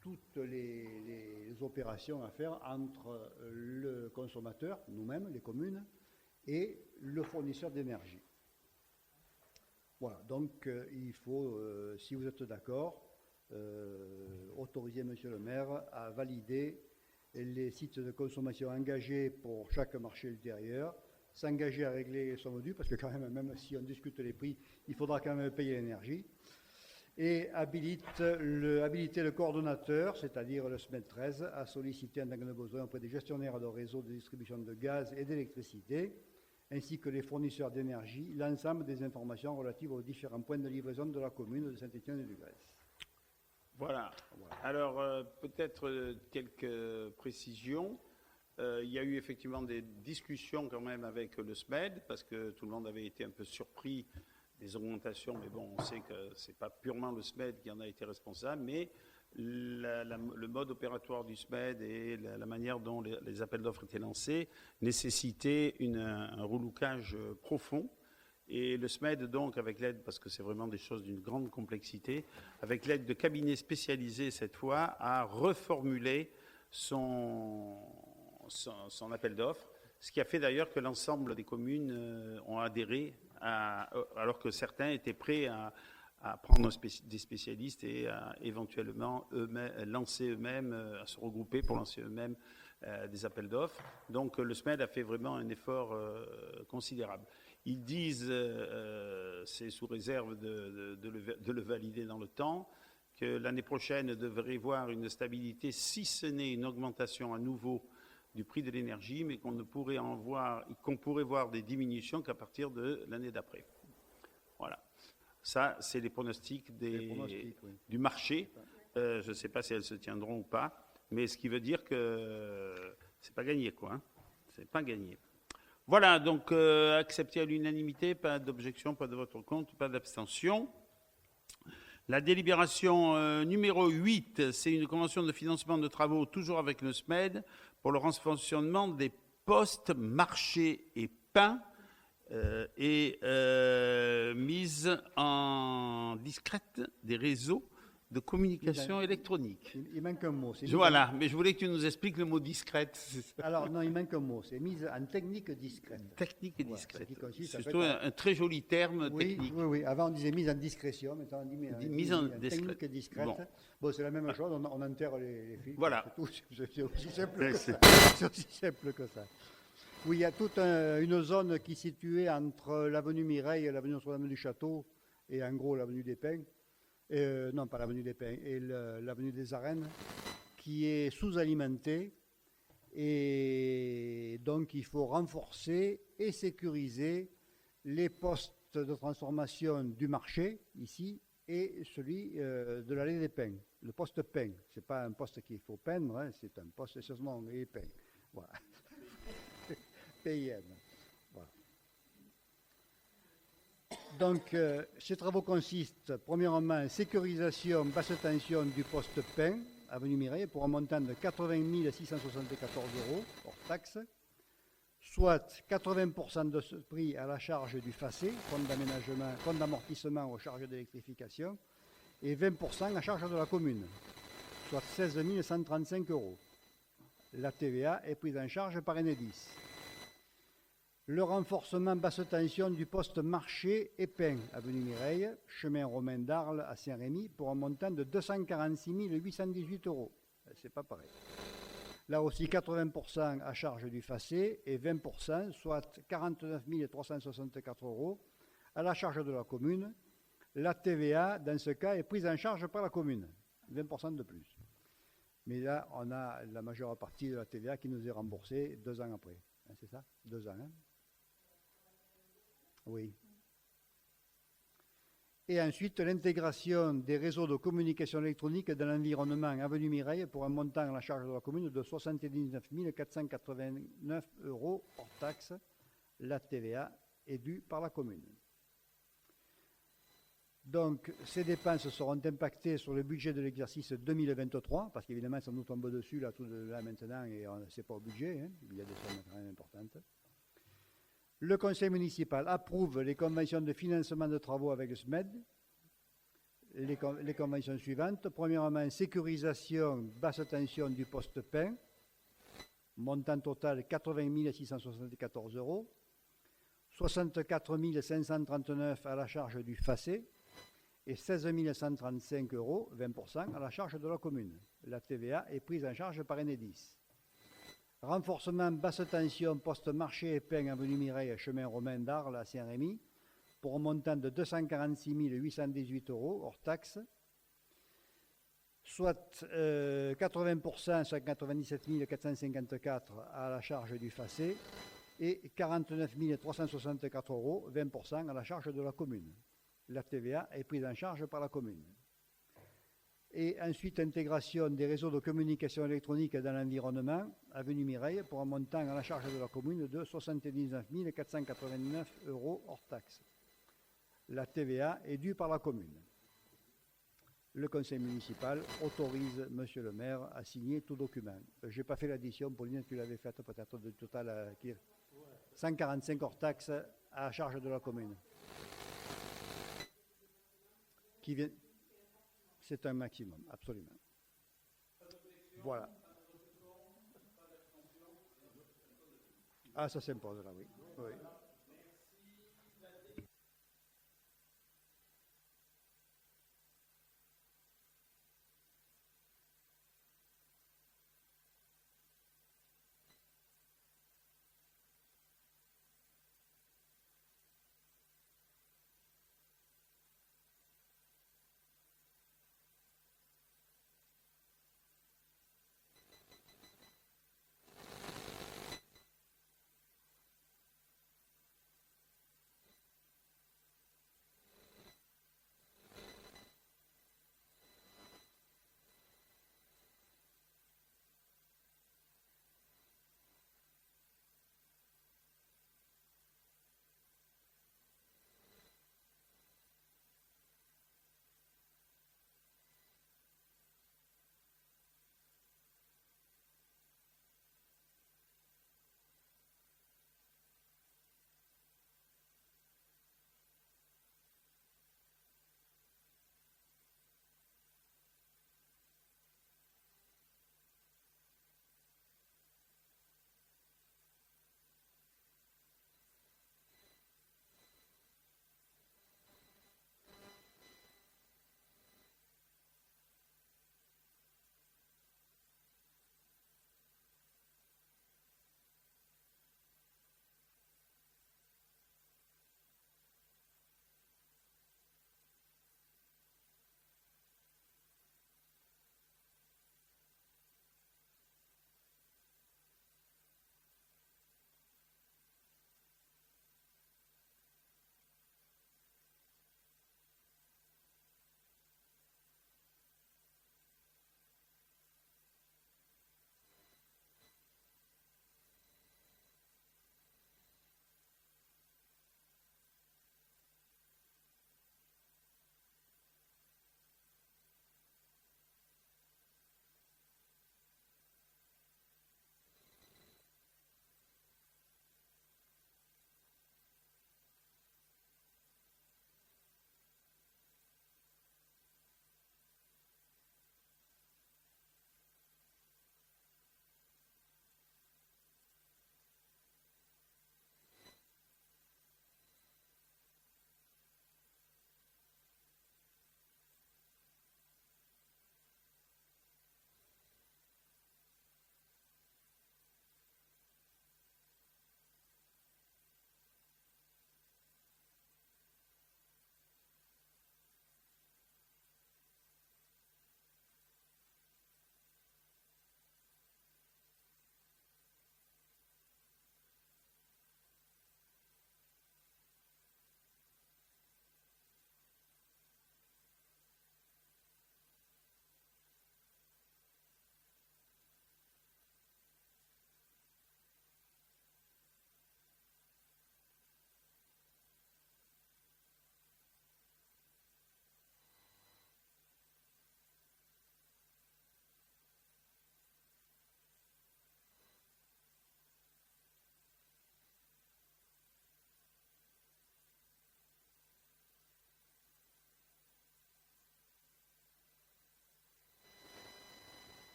toutes les opérations à faire entre le consommateur, nous-mêmes, les communes, et le fournisseur d'énergie. Voilà, donc il faut, si vous êtes d'accord, autoriser Monsieur le maire à valider les sites de consommation engagés pour chaque marché ultérieur, s'engager à régler les sommes dues, parce que quand même si on discute les prix, il faudra quand même payer l'énergie, et habiliter le coordonnateur, c'est-à-dire le SMED 13, à solliciter en tant que de besoin auprès des gestionnaires de réseaux de distribution de gaz et d'électricité, ainsi que les fournisseurs d'énergie, l'ensemble des informations relatives aux différents points de livraison de la commune de Saint-Étienne et du Grèce. Voilà. Alors, peut-être quelques précisions. Il y a eu effectivement des discussions quand même avec le SMED, parce que tout le monde avait été un peu surpris des augmentations, mais bon, on sait que ce n'est pas purement le SMED qui en a été responsable, mais le mode opératoire du SMED et la manière dont les appels d'offres étaient lancés nécessitaient un relookage profond. Et le SMED, donc, avec l'aide, parce que c'est vraiment des choses d'une grande complexité, avec l'aide de cabinets spécialisés cette fois, a reformulé son appel d'offres, ce qui a fait d'ailleurs que l'ensemble des communes ont adhéré, alors que certains étaient prêts à prendre des spécialistes et à éventuellement lancer eux-mêmes, à se regrouper pour lancer eux-mêmes des appels d'offres. Donc le SMED a fait vraiment un effort considérable. Ils disent, c'est sous réserve de le valider dans le temps, que l'année prochaine devrait voir une stabilité, si ce n'est une augmentation à nouveau du prix de l'énergie, mais qu'on pourrait voir des diminutions qu'à partir de l'année d'après. Voilà. Ça, c'est les pronostics du marché. Je ne sais pas si elles se tiendront ou pas, mais ce qui veut dire que c'est pas gagné, quoi. Hein. C'est pas gagné. Voilà, donc accepté à l'unanimité, pas d'objection, pas de vote contre, pas d'abstention. La délibération numéro 8, c'est une convention de financement de travaux, toujours avec le SMED, pour le renforcement des postes marchés et pains et mise en discrète des réseaux de communication électronique. Il manque un mot. Voilà, mais je voulais que tu nous expliques le mot discrète. Alors non, il manque un mot, c'est mise en technique discrète. Technique et discrète. Voilà, c'est surtout un très joli terme technique. Oui, avant on disait mise en discrétion, maintenant on dit mise en technique discrète. Bon, c'est la même chose, on enterre les fils. Voilà. C'est aussi simple que ça. Oui, il y a toute une zone qui est située entre l'avenue Mireille et l'avenue Notre-Dame du Château, et en gros l'avenue des Pins. Non, pas l'avenue des Pins, et l'avenue des Arènes, qui est sous-alimentée, et donc il faut renforcer et sécuriser les postes de transformation du marché, ici, et celui de l'allée des Pins, le poste pain. Ce n'est pas un poste qu'il faut peindre, hein, c'est un poste, c'est son nom, et pain. Voilà. PIN. Voilà. Donc, ces travaux consistent, premièrement, sécurisation basse tension du poste pain, avenue Mireille, pour un montant de 80 674 € hors taxe, soit 80% de ce prix à la charge du FACÉ, fonds d'amortissement aux charges d'électrification, et 20% à charge de la commune, soit 16 135 €. La TVA est prise en charge par Enedis. Le renforcement basse tension du poste marché et pain, avenue Mireille, chemin Romain d'Arles à Saint-Rémy, pour un montant de 246 818 €. C'est pas pareil. Là aussi, 80% à charge du FACÉ et 20%, soit 49 364 € à la charge de la commune. La TVA, dans ce cas, est prise en charge par la commune, 20% de plus. Mais là, on a la majeure partie de la TVA qui nous est remboursée 2 ans après. Hein, c'est ça? 2 ans, hein? Oui. Et ensuite, l'intégration des réseaux de communication électronique dans l'environnement avenue Mireille pour un montant à la charge de la commune de 79 489 € hors taxe. La TVA est due par la commune. Donc, ces dépenses seront impactées sur le budget de l'exercice 2023, parce qu'évidemment, ça nous tombe dessus là, tout là maintenant, et ce n'est pas au budget, hein, il y a des sommes quand même importantes. Le conseil municipal approuve les conventions de financement de travaux avec le SMED. Les conventions suivantes. Premièrement, sécurisation basse tension du poste pain, montant total 80 674 €, 64 539 à la charge du FACÉ et 16 135 €, 20%, à la charge de la commune. La TVA est prise en charge par Enedis. Renforcement basse tension poste marché et pain avenue Mireille, chemin Romain d'Arles à Saint-Rémy, pour un montant de 246 818 € hors taxe, soit 80%, soit 97 454 à la charge du FACÉ et 49 364 €, 20%, à la charge de la commune. La TVA est prise en charge par la commune. Et ensuite, intégration des réseaux de communication électronique dans l'environnement, avenue Mireille, pour un montant à la charge de la commune de 79 489 € hors taxe. La TVA est due par la commune. Le conseil municipal autorise monsieur le maire à signer tout document. Je n'ai pas fait l'addition, Pauline, tu l'avais faite peut-être de total 145 hors taxe à la charge de la commune. Qui vient... C'est un maximum, absolument. Voilà. Ah, ça s'impose là, oui. Oui.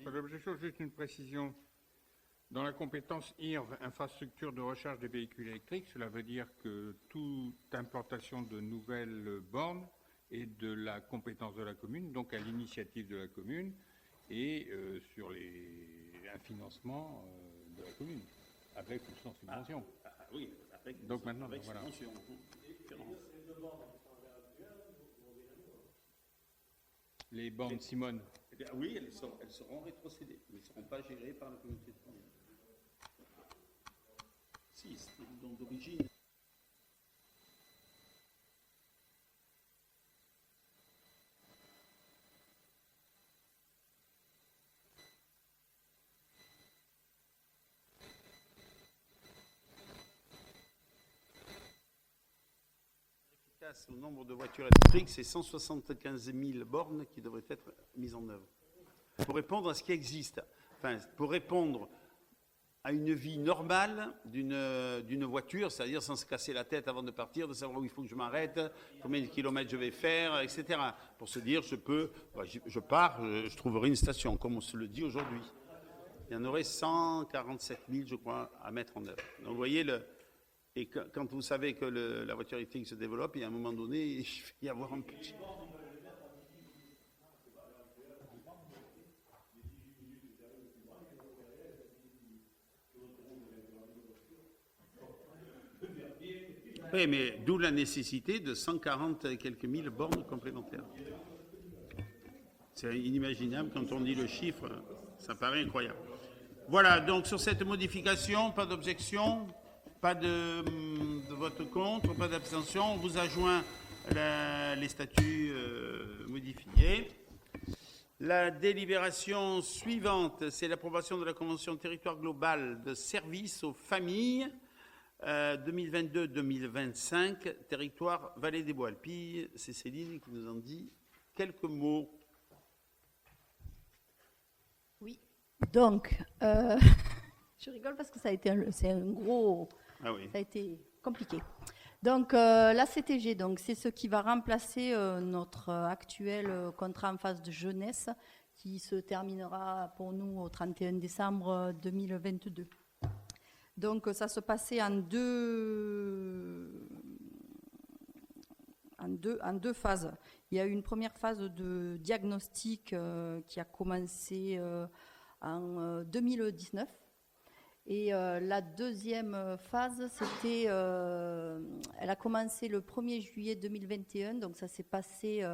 Pas d'objection, juste une précision. Dans la compétence IRV, infrastructure de recharge des véhicules électriques, cela veut dire que toute implantation de nouvelles bornes est de la compétence de la commune, donc à l'initiative de la commune, et sur un financement de la commune, avec ou sans subvention. Oui, donc maintenant, voilà. Les bornes Simone. Eh bien, oui, elles seront rétrocédées, mais elles ne seront pas gérées par la communauté de communes. Si, c'était donc d'origine. Au nombre de voitures électriques, c'est 175 000 bornes qui devraient être mises en œuvre. Pour répondre à ce qui existe, enfin, pour répondre à une vie normale d'une voiture, c'est-à-dire sans se casser la tête avant de partir, de savoir où il faut que je m'arrête, combien de kilomètres je vais faire, etc. Pour se dire, je pars, je trouverai une station, comme on se le dit aujourd'hui. Il y en aurait 147 000, je crois, à mettre en œuvre. Donc vous voyez, et quand vous savez que la voiture électrique se développe, il y a un moment donné, il va y avoir un petit... Oui, mais d'où la nécessité de 140 et quelques mille bornes complémentaires. C'est inimaginable quand on dit le chiffre, ça paraît incroyable. Voilà, donc sur cette modification, pas d'objection, pas de vote contre, pas d'abstention. On vous a joint les statuts modifiés. La délibération suivante, c'est l'approbation de la Convention territoire globale de services aux familles 2022-2025, territoire Vallée des Bois-Alpilles. C'est Céline qui nous en dit quelques mots. Oui, donc, je rigole parce que c'est un gros... Ah oui. Ça a été compliqué. Donc, la CTG, donc, c'est ce qui va remplacer notre actuel contrat en phase de jeunesse qui se terminera pour nous au 31 décembre 2022. Donc, ça se passait en deux phases. Il y a eu une première phase de diagnostic qui a commencé en 2019. Et la deuxième phase, elle a commencé le 1er juillet 2021. Donc, ça s'est passé,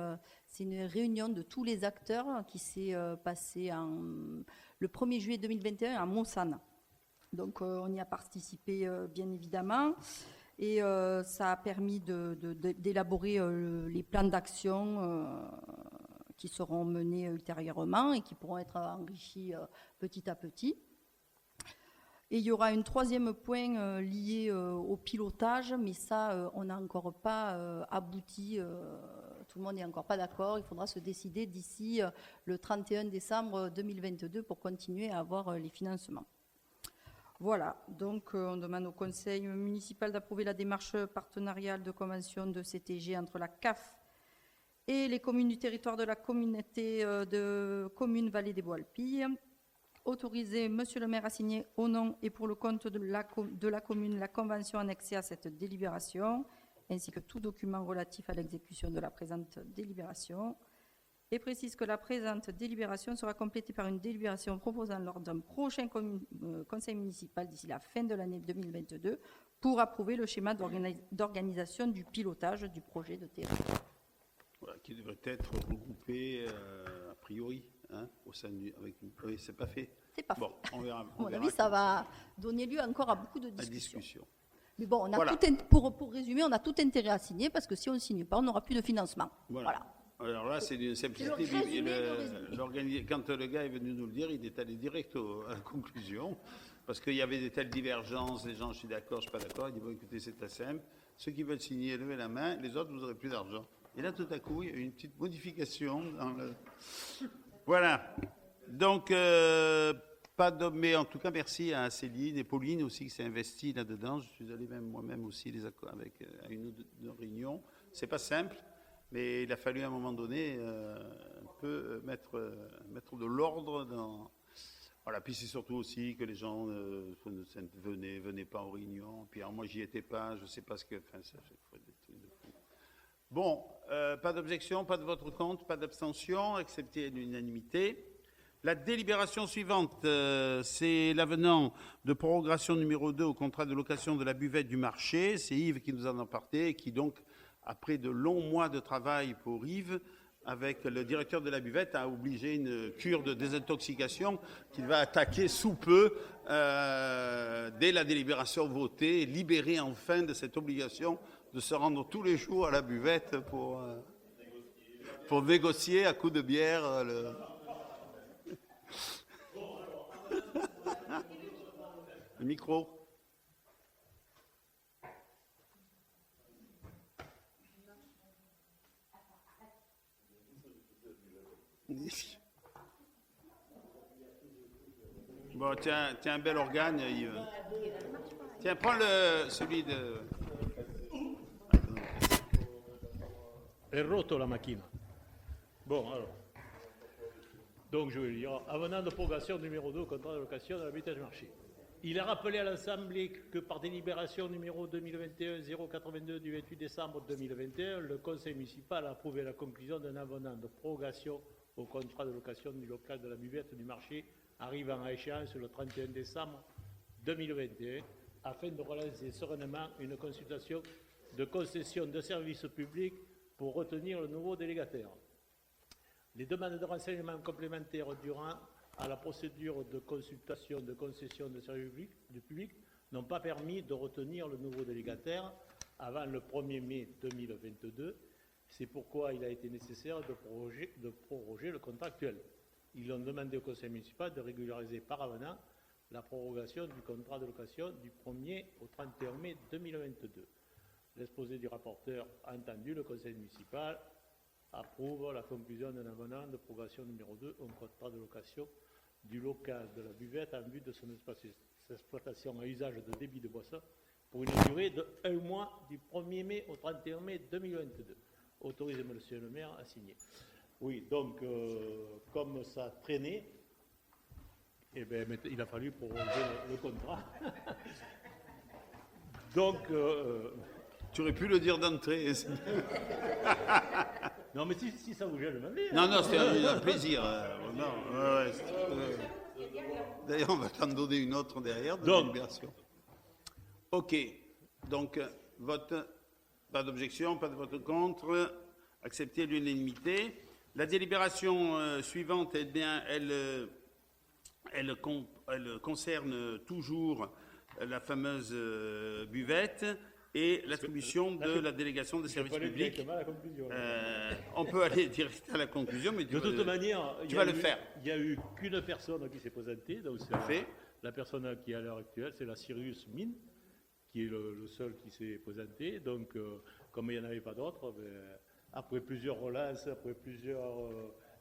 c'est une réunion de tous les acteurs qui s'est passée le 1er juillet 2021 à Mossane. Donc, on y a participé, bien évidemment. Et ça a permis d'élaborer les plans d'action qui seront menés ultérieurement et qui pourront être enrichis petit à petit. Et il y aura un troisième point lié au pilotage, mais ça, on n'a encore pas abouti. Tout le monde n'est encore pas d'accord. Il faudra se décider d'ici le 31 décembre 2022 pour continuer à avoir les financements. Voilà, donc on demande au conseil municipal d'approuver la démarche partenariale de convention de CTG entre la CAF et les communes du territoire de la communauté de communes Vallée des Bois-Alpilles. Autoriser Monsieur le maire à signer au nom et pour le compte de la commune la convention annexée à cette délibération, ainsi que tout document relatif à l'exécution de la présente délibération. Et précise que la présente délibération sera complétée par une délibération proposant lors d'un prochain conseil municipal d'ici la fin de l'année 2022 pour approuver le schéma d'organisation du pilotage du projet de territoire. Voilà, qui devrait être regroupé a priori au sein oui, c'est pas fait. C'est pas bon, fait. On verra. À mon avis, ça va donner lieu encore à beaucoup de discussions. Mais bon, on a voilà. pour résumer, on a tout intérêt à signer parce que si on ne signe pas, on n'aura plus de financement. Voilà. Alors là, c'est d'une simplicité. Quand le gars est venu nous le dire, il est allé direct à la conclusion, parce qu'il y avait des telles divergences, les gens, je suis d'accord, je ne suis pas d'accord. Il dit, bon, écoutez, c'est très simple. Ceux qui veulent signer, levez la main, les autres, vous n'aurez plus d'argent. Et là, tout à coup, il y a eu une petite modification. Voilà. Donc, mais en tout cas, merci à Céline et Pauline aussi qui s'est investie là-dedans. Je suis allé moi-même aussi à une ou deux réunions. C'est pas simple. Mais il a fallu à un moment donné un peu mettre de l'ordre Voilà, puis c'est surtout aussi que les gens venaient pas aux réunions. Puis alors moi, j'y étais pas, je sais pas ce que... Enfin, ça fait des trucs de fou. Bon, pas d'objection, pas de vote contre, pas d'abstention, accepté à l'unanimité. La délibération suivante, c'est l'avenant de prorogation numéro 2 au contrat de location de la buvette du marché. C'est Yves qui nous en a parlé et qui donc, après de longs mois de travail pour Yves, avec le directeur de la buvette, a obligé une cure de désintoxication qu'il va attaquer sous peu, dès la délibération votée, libéré enfin de cette obligation de se rendre tous les jours à la buvette pour négocier à coups de bière le micro. Bon, tiens, un bel organe, Yves. Tiens, prends celui de... È rotto la macchina. Bon, alors. Donc, je vais lire. Avenant de prorogation numéro 2 au contrat de location de l'habitat du marché. Il est rappelé à l'Assemblée que par délibération numéro 2021-082 du 28 décembre 2021, le Conseil municipal a approuvé la conclusion d'un avenant de prorogation au contrat de location du local de la buvette du marché arrivant à échéance le 31 décembre 2021 afin de relancer sereinement une consultation de concession de services publics pour retenir le nouveau délégataire. Les demandes de renseignements complémentaires durant à la procédure de consultation de concession de services publics n'ont pas permis de retenir le nouveau délégataire avant le 1er mai 2022. C'est pourquoi il a été nécessaire de proroger le contrat actuel. Ils ont demandé au conseil municipal de régulariser par avenant la prorogation du contrat de location du 1er au 31 mai 2022. L'exposé du rapporteur a entendu le conseil municipal approuve la conclusion d'un avenant de prorogation numéro 2 au contrat de location du local de la buvette en vue de son exploitation à usage de débit de boisson pour une durée de 1 mois du 1er mai au 31 mai 2022. Autorisez monsieur le maire à signer. Oui, donc, comme ça traînait, eh bien, il a fallu proroger le contrat. Donc... tu aurais pu le dire d'entrée. Non, mais si ça vous gêne, le Non, c'était un plaisir. D'ailleurs, on va t'en donner une autre derrière, de délibération. OK. Donc, vote, pas d'objection, pas de vote contre, accepté à l'unanimité. La délibération suivante, eh bien, elle concerne toujours la fameuse buvette et l'attribution de la délégation des services publics. On peut aller direct à la conclusion, mais de toute manière, tu vas le faire. Il n'y a eu qu'une personne qui s'est présentée, donc c'est la personne qui est à l'heure actuelle, c'est la Sirius Mine, qui est le seul qui s'est présenté. Donc, comme il n'y en avait pas d'autres, après plusieurs relances,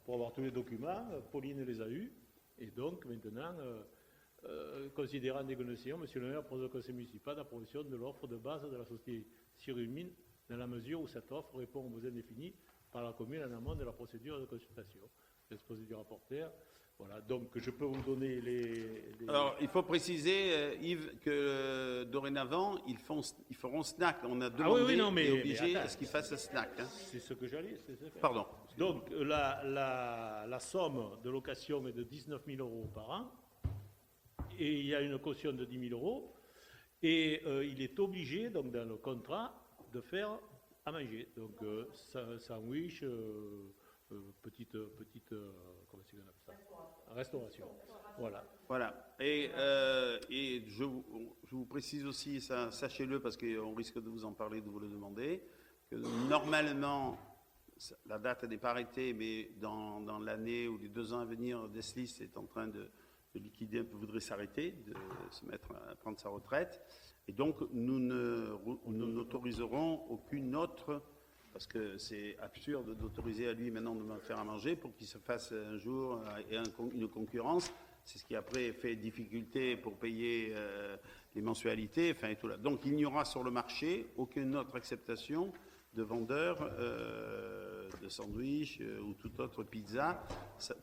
pour avoir tous les documents, Pauline les a eus. Et donc, maintenant, considérant des négociations, M. le maire propose au conseil municipal l'approbation de l'offre de base de la société Sirius Mine, dans la mesure où cette offre répond aux besoins définis par la commune en amont de la procédure de consultation. L'exposé du rapporteur. Voilà, donc je peux vous donner les... Alors, il faut préciser, Yves, que dorénavant, ils feront snack. On a demandé obligé à ce qu'ils fassent snack. Hein. C'est ce que j'allais... Pardon. Donc, la somme de location est de 19 000 € par an, et il y a une caution de 10 000 € et il est obligé, donc dans le contrat, de faire à manger. Donc, sandwich... petite comment est-ce qu'on appelle ça ? Restauration. Voilà. Et je vous précise aussi, ça, sachez-le, parce qu'on risque de vous en parler, de vous le demander, que normalement, la date n'est pas arrêtée, mais dans l'année ou les 2 ans à venir, Deslis est en train de liquider, voudrait s'arrêter, de se mettre à prendre sa retraite. Et donc, nous n'autoriserons aucune autre... Parce que c'est absurde d'autoriser à lui maintenant de me faire à manger pour qu'il se fasse un jour une concurrence. C'est ce qui après fait difficulté pour payer les mensualités, enfin et tout là. Donc il n'y aura sur le marché aucune autre acceptation de vendeurs de sandwichs ou toute autre pizza,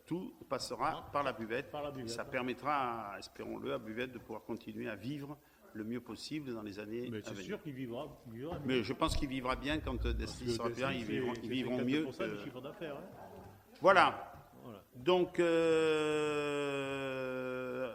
tout passera par la buvette. Ça permettra, espérons-le, à Buvette de pouvoir continuer à vivre le mieux possible dans les années à venir. C'est sûr qu'il vivra bien. Mais je pense qu'il vivra bien quand Destis sera bien, ils vivront mieux. Du chiffre d'affaires. Voilà. Donc,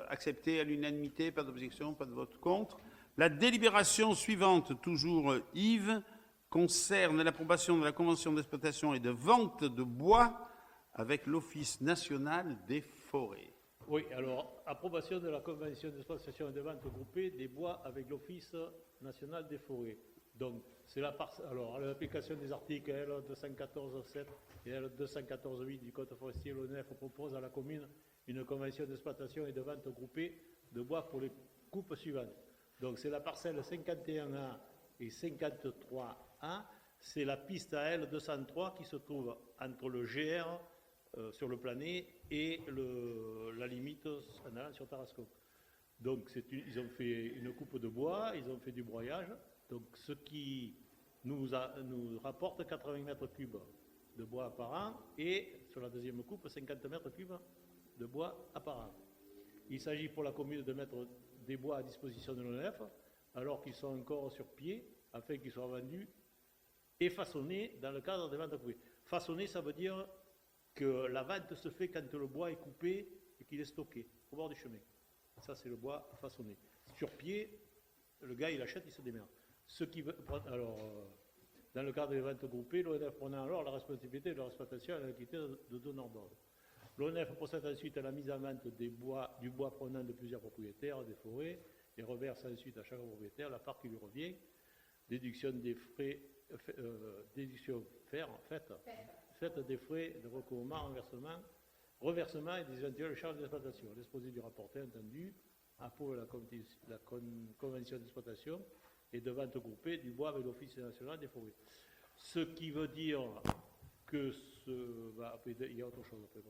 accepté à l'unanimité, pas d'objection, pas de vote contre. La délibération suivante, toujours Yves, concerne l'approbation de la convention d'exploitation et de vente de bois avec l'Office national des forêts. Oui, alors, approbation de la convention d'exploitation et de vente groupée des bois avec l'Office national des forêts. Donc, c'est alors, l'application des articles L214.7 et L214.8 du Code forestier, l'ONF propose à la commune une convention d'exploitation et de vente groupée de bois pour les coupes suivantes. Donc, c'est la parcelle 51A et 53A. C'est la piste à L203 qui se trouve entre le GR sur le plané et la limite en allant sur Tarascon. Donc, ils ont fait une coupe de bois, ils ont fait du broyage. Donc, ce qui nous rapporte 80 mètres cubes de bois par an et, sur la deuxième coupe, 50 mètres cubes de bois par an. Il s'agit pour la commune de mettre des bois à disposition de l'ONF, alors qu'ils sont encore sur pied, afin qu'ils soient vendus et façonnés dans le cadre des ventes groupées. Façonner, ça veut dire que la vente se fait quand le bois est coupé et qu'il est stocké au bord du chemin. Ça, c'est le bois façonné. Sur pied, le gars, il achète, il se démerde. Dans le cadre des ventes groupées, l'ONF prenant alors la responsabilité de leur exploitation et l'activité de donneur d'ordre. L'ONF procède ensuite à la mise en vente du bois provenant de plusieurs propriétaires des forêts et reverse ensuite à chaque propriétaire la part qui lui revient, déduction des frais, faite des frais de recouvrement, reversement et des éventuelles charges d'exploitation. L'exposé du rapporteur entendu approuve la convention d'exploitation et de vente groupée du bois avec l'Office national des forêts. Ce qui veut dire que il y a autre chose après.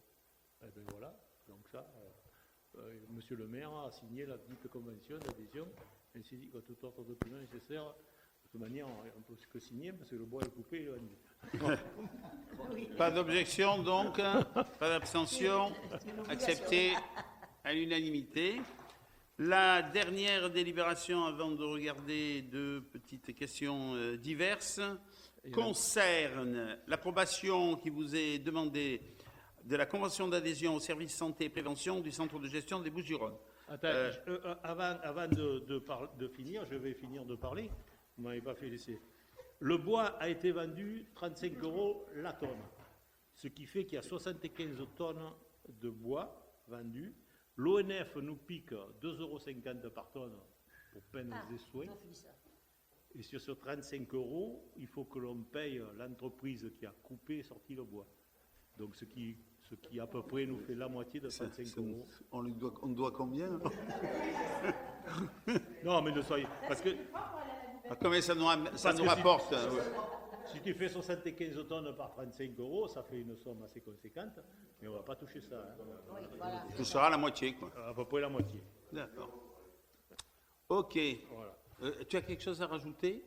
Eh bien voilà, donc ça, Monsieur le maire a signé la dite convention d'adhésion, ainsi que tout autre document nécessaire. De toute manière, on ne peut que signer parce que le bois est coupé et vendu. Pas d'objection donc, pas d'abstention, accepté à l'unanimité. La dernière délibération, avant de regarder deux petites questions diverses, concerne l'approbation qui vous est demandée de la convention d'adhésion au service santé et prévention du centre de gestion des Bouches-du-Rhône. Avant de finir, je vais finir de parler. Vous ne m'avez pas fait laisser. Le bois a été vendu 35 € la tonne, ce qui fait qu'il y a 75 tonnes de bois vendus. L'ONF nous pique 2,50 € par tonne pour peine et soins. Et sur ce 35 €, il faut que l'on paye l'entreprise qui a coupé et sorti le bois. Donc ce qui à peu près nous fait la moitié de 35 €. On doit combien? Non, mais ne soyez... Parce que... Combien ça nous rapporte? Si tu fais 75 tonnes par 35 €, ça fait une somme assez conséquente, mais on ne va pas toucher ça. Hein. Voilà. Tu seras la moitié, quoi. À peu près la moitié. D'accord. Ok. Voilà. Tu as quelque chose à rajouter?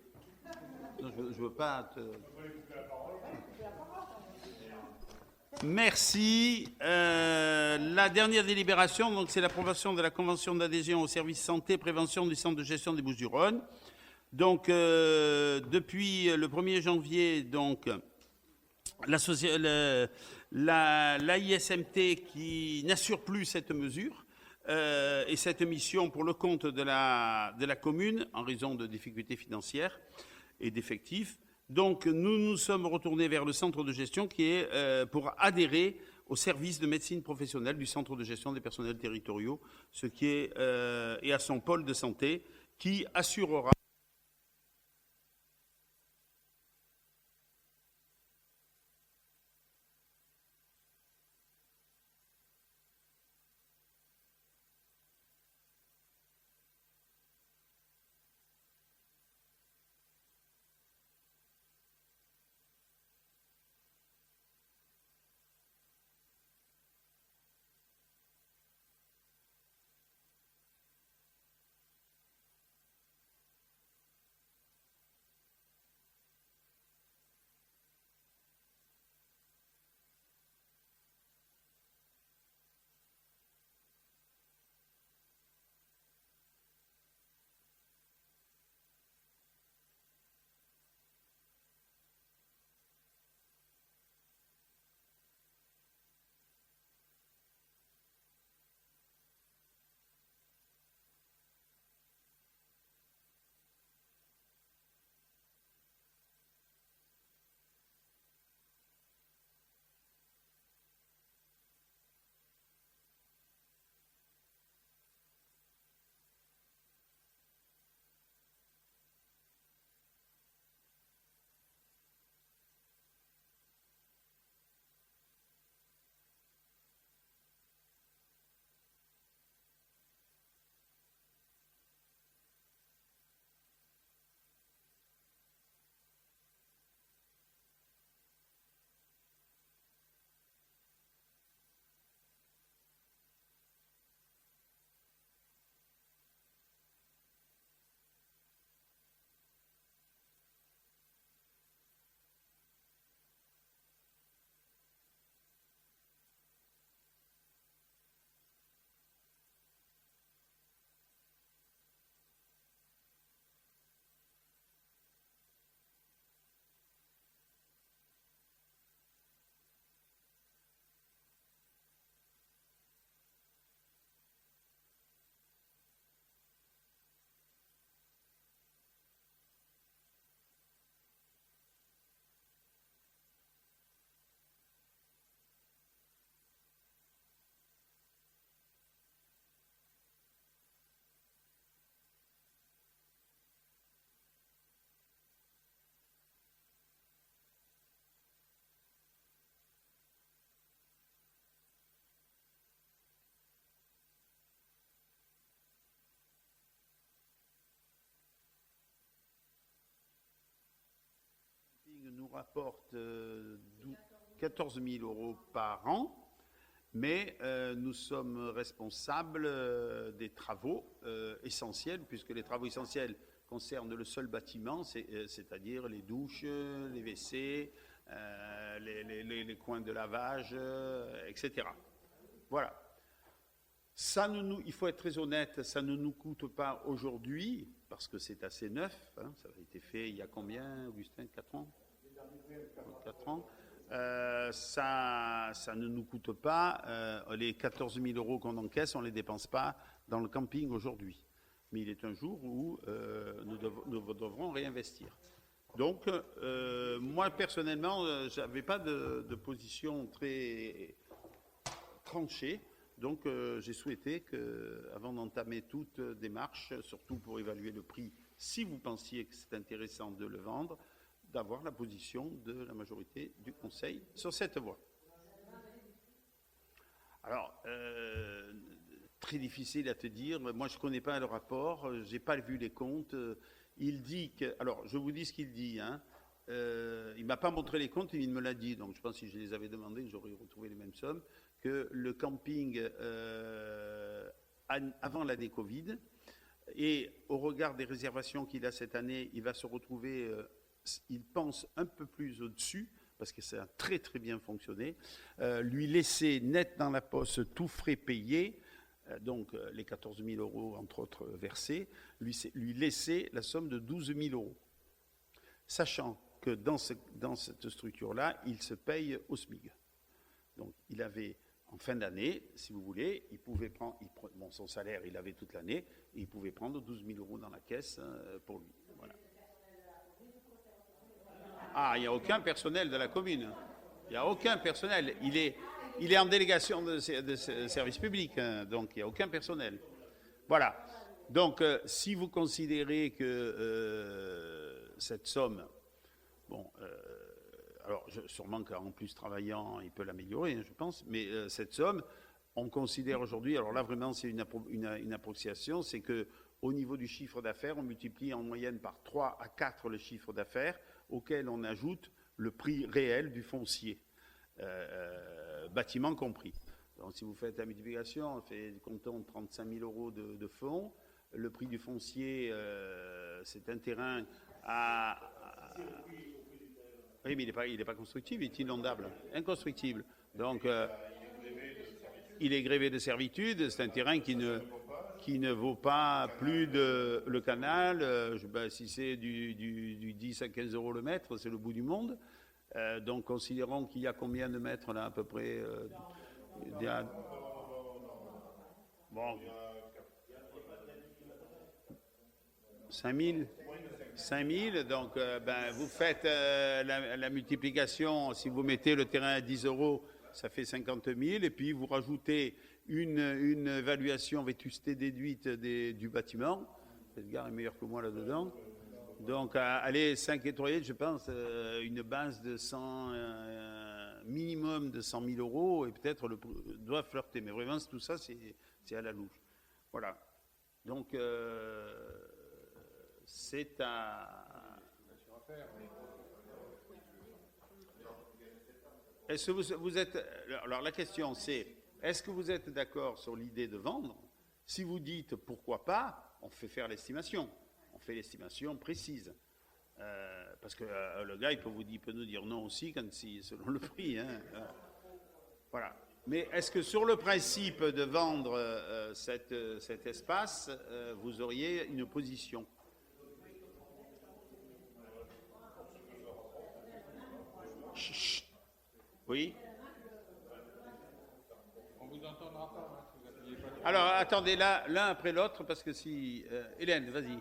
Non, je ne veux pas te... Merci. La dernière délibération, donc, c'est l'approbation de la convention d'adhésion au service santé et prévention du centre de gestion des Bouches-du-Rhône. Donc, depuis le 1er janvier, donc, l'AISMT qui n'assure plus cette mesure et cette mission pour le compte de la commune en raison de difficultés financières et d'effectifs. Donc, nous nous sommes retournés vers le centre de gestion qui est pour adhérer au service de médecine professionnelle du centre de gestion des personnels territoriaux, ce qui est et à son pôle de santé qui assurera rapporte 14 000 euros par an, mais nous sommes responsables des travaux essentiels, puisque les travaux essentiels concernent le seul bâtiment, c'est-à-dire les douches, les WC, les coins de lavage, etc. Voilà. Il faut être très honnête, ça ne nous coûte pas aujourd'hui, parce que c'est assez neuf, hein, ça a été fait il y a combien, Augustin, 4 ans 4 ans. Ça ne nous coûte pas, les 14 000 euros qu'on encaisse, on ne les dépense pas dans le camping aujourd'hui. Mais il est un jour où nous devrons réinvestir. Donc, moi, personnellement, je n'avais pas de position très tranchée. Donc, j'ai souhaité qu'avant d'entamer toute démarche, surtout pour évaluer le prix, si vous pensiez que c'est intéressant de le vendre, d'avoir la position de la majorité du Conseil sur cette voie. Alors, très difficile à te dire. Moi, je ne connais pas le rapport, je n'ai pas vu les comptes. Il dit que... Alors, je vous dis ce qu'il dit. Hein. Il ne m'a pas montré les comptes, il me l'a dit. Donc, je pense que si je les avais demandés, j'aurais retrouvé les mêmes sommes. Que le camping, avant l'année Covid, et au regard des réservations qu'il a cette année, il va se retrouver, il pense, un peu plus au-dessus, parce que ça a très très bien fonctionné, lui laisser net dans la poche tout frais payé, donc les 14 000 euros entre autres versés, lui laisser la somme de 12 000 euros. Sachant que dans cette structure-là, il se paye au SMIC. Donc il avait... En fin d'année, si vous voulez, il pouvait prendre, son salaire, il avait toute l'année, et il pouvait prendre 12 000 euros dans la caisse pour lui. Voilà. Ah, il n'y a aucun personnel de la commune. Il n'y a aucun personnel. Il est en délégation de service public, hein, donc il n'y a aucun personnel. Voilà. Donc, si vous considérez que cette somme, bon... alors, sûrement qu'en plus travaillant, il peut l'améliorer, hein, je pense, mais cette somme, on considère aujourd'hui, alors là vraiment c'est une approximation, c'est qu'au niveau du chiffre d'affaires, on multiplie en moyenne par 3 à 4 le chiffre d'affaires, auquel on ajoute le prix réel du foncier, bâtiment compris. Donc si vous faites la multiplication, on fait, comptons 35 000 euros de fonds, le prix du foncier, c'est un terrain à... Oui, mais il n'est pas constructible, il est inondable, inconstructible. Donc, il est grévé de servitude, c'est un terrain qui ne vaut pas plus de... Le canal, si c'est du 10 à 15 euros le mètre, c'est le bout du monde. Donc, considérons qu'il y a combien de mètres là, à peu près bon. 5 000 5 000, donc vous faites la multiplication, si vous mettez le terrain à 10 euros, ça fait 50 000, et puis vous rajoutez une évaluation vétusté déduite du bâtiment, cette gare est meilleure que moi là-dedans, donc allez, 5 étoiles, je pense, une base de 100, minimum de 100 000 euros, et peut-être doit flirter, mais vraiment tout ça c'est à la louche. Voilà, donc... c'est à... Est-ce que vous êtes... Alors la question c'est, est-ce que vous êtes d'accord sur l'idée de vendre? Si vous dites pourquoi pas, on fait faire l'estimation. On fait l'estimation précise. Parce que le gars, il peut nous dire non aussi, selon le prix. Hein. Voilà. Mais est-ce que sur le principe de vendre cet espace, vous auriez une position? Chut. Oui. On vous entendra pas. Si vous appuyez pas. Alors, attendez, l'un après l'autre, parce que si... Hélène, vas-y.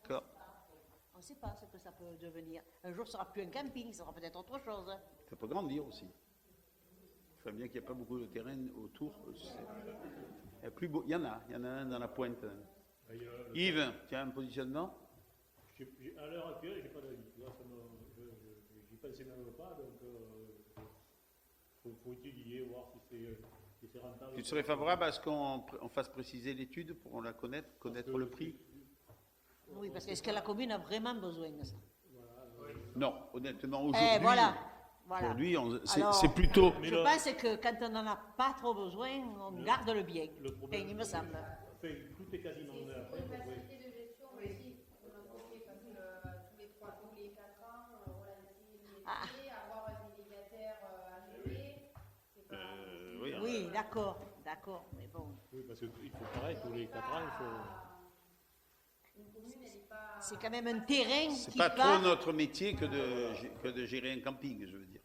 D'accord. On ne sait pas ce que ça peut devenir. Un jour, ce sera plus un camping, ce sera peut-être autre chose. Ça peut grandir aussi. Il faut bien qu'il n'y ait pas beaucoup de terrain autour. Il y en a un dans la pointe. Yves, tu as un positionnement? À l'heure actuelle, je n'ai pas d'avis. J'y pensais même veulent pas, donc faut étudier, voir si c'est rentable. Tu serais favorable à ce qu'on fasse préciser l'étude pour la connaître le prix? Oui, parce que est-ce que la commune a vraiment besoin de ça? Non, honnêtement, aujourd'hui, Voilà. aujourd'hui Alors, c'est plutôt... Je pense que quand on n'en a pas trop besoin, on garde le bien. Enfin, il me semble. Enfin, tout est quasiment neuf. C'est une capacité de gestion aussi. On a compté parce que tous les 4 ans, relancer les métiers, avoir un délégataire à gérer. Oui, d'accord, mais bon. Oui, parce qu'il faut pareil, tous les 4 ans, il faut... C'est quand même un terrain c'est qui pas part... trop notre métier que de gérer un camping, je veux dire,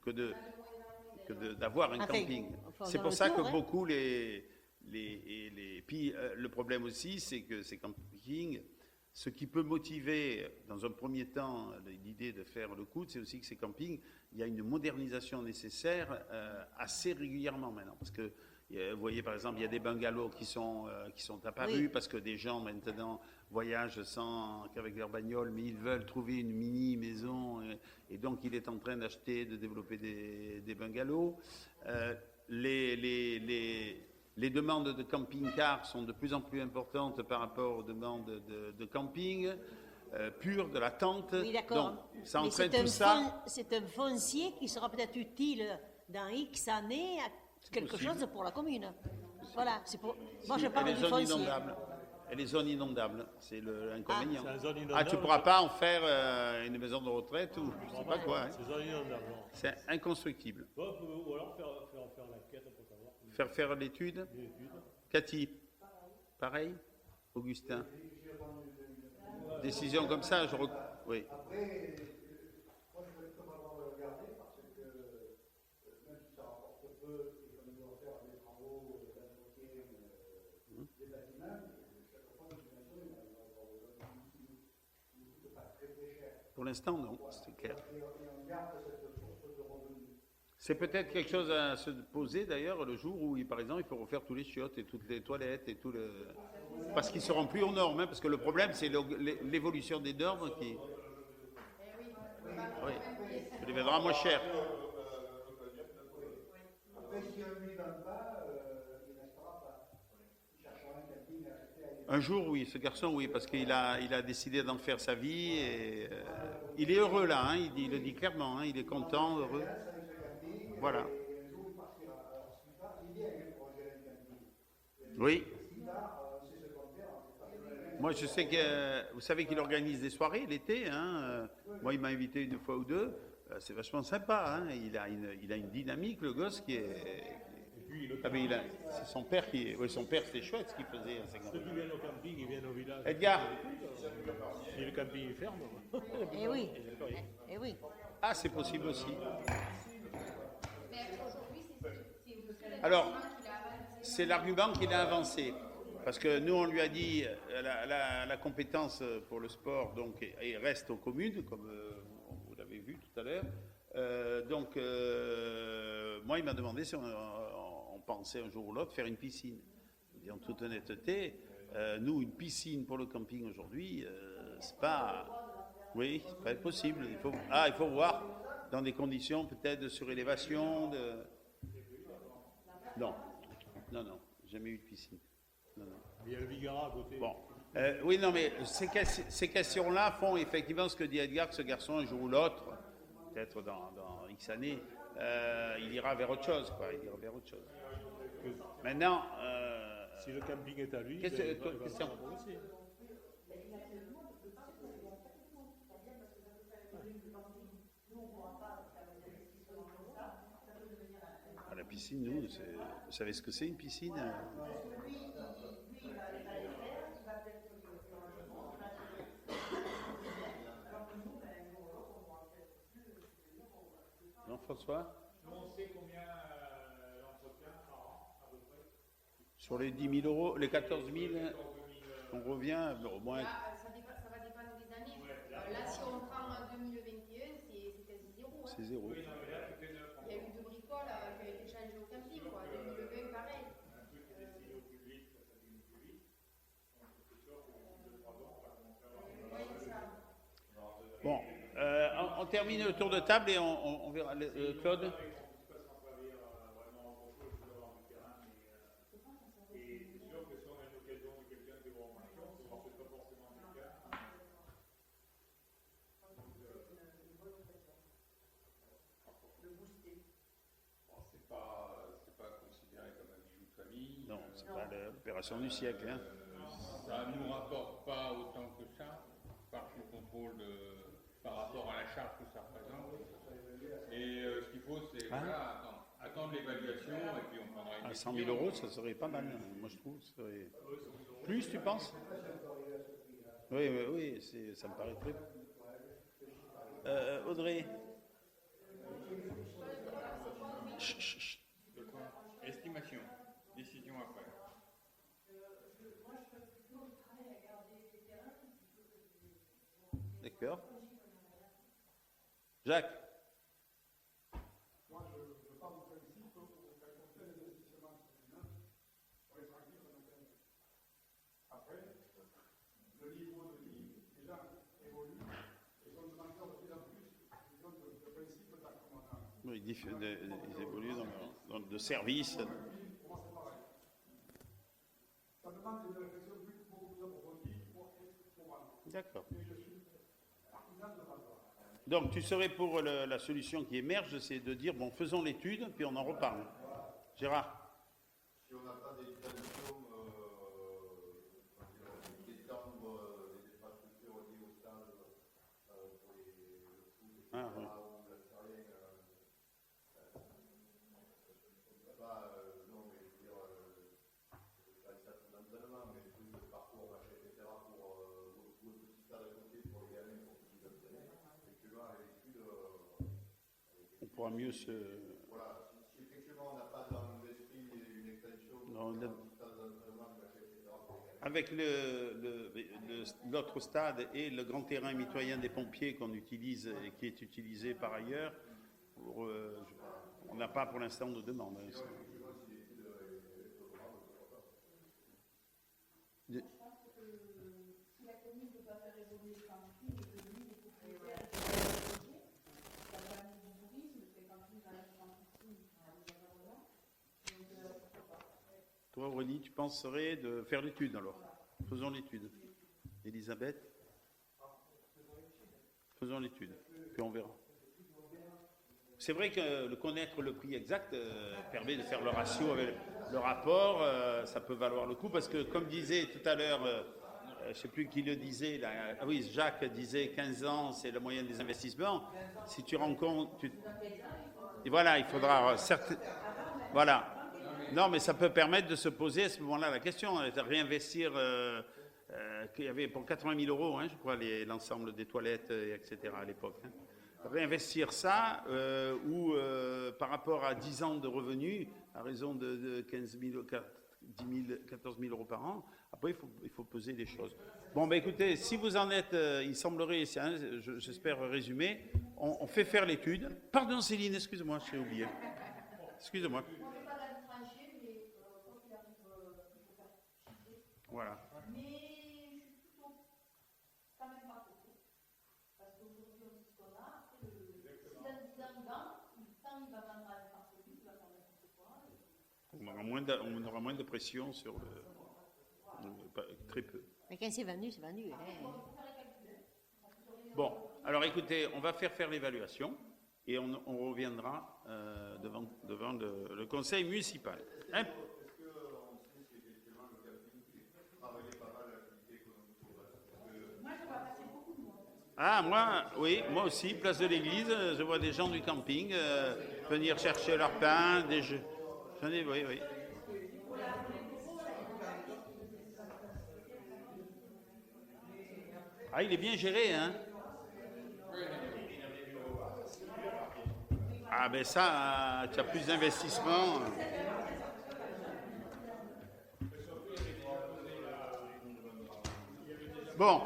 d'avoir un camping. C'est pour ça que beaucoup puis le problème aussi, c'est que ces campings, ce qui peut motiver dans un premier temps l'idée de faire le coup, c'est aussi que ces campings, il y a une modernisation nécessaire assez régulièrement maintenant, parce que vous voyez, par exemple, il y a des bungalows qui sont apparus parce que des gens maintenant voyagent qu'avec leur bagnole, mais ils veulent trouver une mini maison et donc il est en train de développer des bungalows. Les demandes de camping-car sont de plus en plus importantes par rapport aux demandes de camping pur, de la tente. Oui, d'accord. Donc, ça entraîne tout ça. C'est un foncier qui sera peut-être utile dans X années à quelque chose pour la commune. Voilà, c'est pour... Moi, je parle du foncier. Et les zones inondables, c'est l'inconvénient. Tu ne pourras pas en faire une maison de retraite ou je ne sais pas quoi. Hein. C'est zone inondable. C'est inconstructible. Ou alors faire l'enquête pour savoir. Faire l'étude. Cathy, pareil. Augustin. Décision comme ça, oui. Après, moi je ne peux pas le regarder parce que même si ça rapporte peu et qu'on doit faire des travaux d'entretien des bâtiments, chaque fois une dimension, il va avoir besoin ne coûte pas très cher. Pour l'instant, non, c'est clair. Et on garde cette source de revenus. C'est peut-être quelque chose à se poser d'ailleurs le jour où, par exemple, il faut refaire tous les chiottes et toutes les toilettes et tout le... Parce qu'ils ne seront plus aux normes, hein, parce que le problème, c'est l'évolution des normes qui... Oui, ça deviendra moins cher. Après, si on ne lui donne pas, il ne restera pas. Il cherchera un camping à rester ailleurs. Un jour, oui, ce garçon, oui, parce qu'il a décidé d'en faire sa vie et il est heureux là, hein, il le dit clairement, hein, il est content, heureux. Voilà. Oui. Moi, je sais que vous savez qu'il organise des soirées l'été. Hein. Moi, il m'a invité une fois ou deux. C'est vachement sympa. Hein. Il a une dynamique, le gosse, qui est. Ah, mais c'est son père qui est. Oui, son père, c'était chouette ce qu'il faisait. Ceux qui viennent au camping, ils viennent au village. Edgar. Si le camping est ferme. Eh oui. Eh oui. Ah, c'est possible aussi. Alors, c'est l'argument qu'il a avancé. Parce que nous, on lui a dit la compétence pour le sport donc, reste aux communes, comme vous l'avez vu tout à l'heure. Moi, il m'a demandé si on pensait un jour ou l'autre faire une piscine. Je dis en toute honnêteté, nous, une piscine pour le camping aujourd'hui, c'est pas... Oui, c'est pas possible. Il faut voir dans des conditions peut-être de surélévation. Non, jamais eu de piscine. Non. Il y a le Vigara à côté. Bon. Oui, non, mais ces questions-là font effectivement ce que dit Edgar, que ce garçon, un jour ou l'autre, peut-être dans X années, il ira vers autre chose, quoi. Il ira vers autre chose. Maintenant... si le camping est à lui, question. La piscine, nous, vous savez ce que c'est une piscine? Non, François? On sait combien l'entretien par an, à peu près? Sur les 10 000 euros, les 14 000, on revient au moins... Là, ça va dépendre des années. Là, si on prend 2021, c'est quasi zéro. Hein. C'est zéro. Il y a eu de bricoles qui ont été changées au camping. 2020, pareil. Un truc qui est destiné au public, ça diminue plus vite. Donc, c'est sûr qu'au bout de 2-3 ans, on va commencer à avoir... Bon, en termine le tour de table et on verra. Claude. Non, c'est pas l'opération du siècle. Hein. Ça ne nous rapporte pas autant que ça, par ce contrôle par rapport à la charge que ça représente. Et ce qu'il faut, c'est attendre l'évaluation et puis on prendra une décision. 100 000 euros, ça serait pas mal. Moi, je trouve. Ça serait... Plus, tu penses? Oui, ça me paraît très. Audrey. Chut. De quoi? Estimation. Décision après. D'accord. Jacques. Moi, je pars du principe qu'au conseil d'investissement féminin, on est tranquille pendant 15 ans. Après, le niveau de vie, les gens évoluent et sont demandeurs de plus en plus. Donc, le principe d'accommodement. Oui, ils évoluent dans de services. Pour moi, c'est pareil. Ça demande une réflexion beaucoup plus approfondie pour vendre. D'accord. Et je suis partisan de vendre. Donc, tu serais pour la solution qui émerge, c'est de dire, bon, faisons l'étude, puis on en reparle. Gérard. Si on n'a pas d'extension, d'étendre les infrastructures liées au stade pour le foot, etc., ou la carrière, non, mais je veux dire, pas ça fondamentalement, mais plus de parcours, machin, etc., pour le petit stade à côté pour les gamins, pour qu'ils puissent entraîner. Effectivement, avec l'étude, On pourra mieux se... Voilà, si effectivement on n'a pas dans l'esprit une extension, Non, un petit stade d'entraînement, machin, etc., pour les gamins. Avec l'autre stade et le grand terrain mitoyen des pompiers qu'on utilise et qui est utilisé par ailleurs, on n'a pas pour l'instant de demande. Hein, Je pense que si la commune ne peut pas faire évoluer les campings, et que nous, les propriétaires, ça va amener du tourisme, parce que les campings, quand même, sont piscine, des environnements. Donc, pourquoi pas. Toi, Aurélie, tu penserais de faire l'étude alors? Faisons l'étude. Elisabeth? Faisons l'étude, puis on verra. C'est vrai que connaître le prix exact permet de faire le ratio avec le rapport, ça peut valoir le coup, parce que comme disait tout à l'heure, je ne sais plus qui le disait, là, oui, Jacques disait 15 ans, c'est la moyenne des investissements. Si tu rends compte, et voilà, il faudra voilà. Non, mais ça peut permettre de se poser à ce moment-là la question, de réinvestir, qu'il y avait pour 80 000 euros, hein, je crois, l'ensemble des toilettes, etc. à l'époque. Hein. Réinvestir ça, ou par rapport à 10 ans de revenus, à raison de 15 000, 14 000 euros par an, après il faut peser les choses. Bon, ben écoutez, si vous en êtes, il semblerait, j'espère résumer, on fait faire l'étude. Pardon Céline, excuse-moi, j'ai oublié. Excuse-moi. Voilà. Mais je suis plutôt quand même pas trop. Parce qu'aujourd'hui, on sait ce qu'on a. Après, si dans 10 ans, tant il va vendre à l'infrastructure, il va faire n'importe quoi. On aura moins de pression sur très peu. Mais quand c'est vendu, c'est vendu. Hein. Bon, alors écoutez, on va faire l'évaluation et on reviendra devant le conseil municipal. Hein? Ah, moi aussi, place de l'église, je vois des gens du camping venir chercher leur pain, des jeux. J'en ai, oui. Ah, il est bien géré, hein? Ah, ben ça, tu as plus d'investissement. Bon.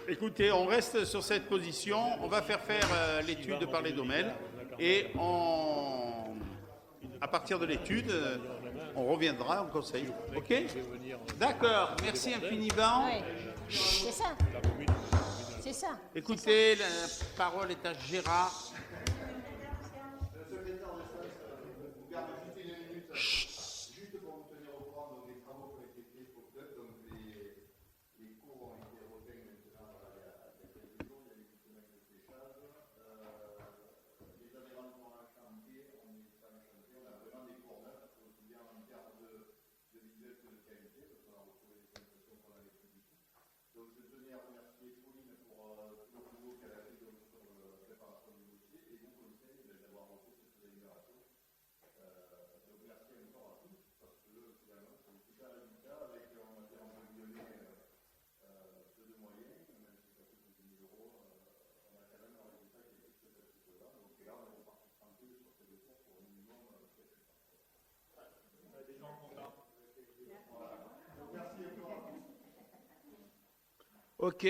Écoutez, on reste sur cette position. On va faire l'étude par les domaines. Et à partir de l'étude, on reviendra au conseil. OK? D'accord. Merci infiniment. Ouais. C'est ça. C'est ça. Écoutez, la parole est à Gérard. Le secrétaire de Stanislas vous garde juste une minute, juste pour vous tenir au courant des travaux qui ont été faits pour club. Donc les cours ont été repeints maintenant il y a quelques jours, il y a eu une semaine de séchage. Les adhérents sont en chantier, on est en chantier, on a vraiment des cours neufs, aussi bien en termes de visuel que de qualité, parce qu'on a retrouvé des sensations qu'on avait plus du tout. Donc je tenais à remercier Pauline pour tout le boulot qu'elle a fait sur la préparation du dossier et vous conseille d'avoir refait cette délibération. Donc merci encore à tous parce que finalement c'est un super résultat avec en matière de lyonnais peu de moyens, même si ça coûte 10 000 euros, on a quand même un résultat qui est plus satisfaisant. Donc là on est reparti tranquille sur ces deux cours pour un minimum quelques temps. On a des gens contents. Voilà. Donc merci encore à tous. Ok.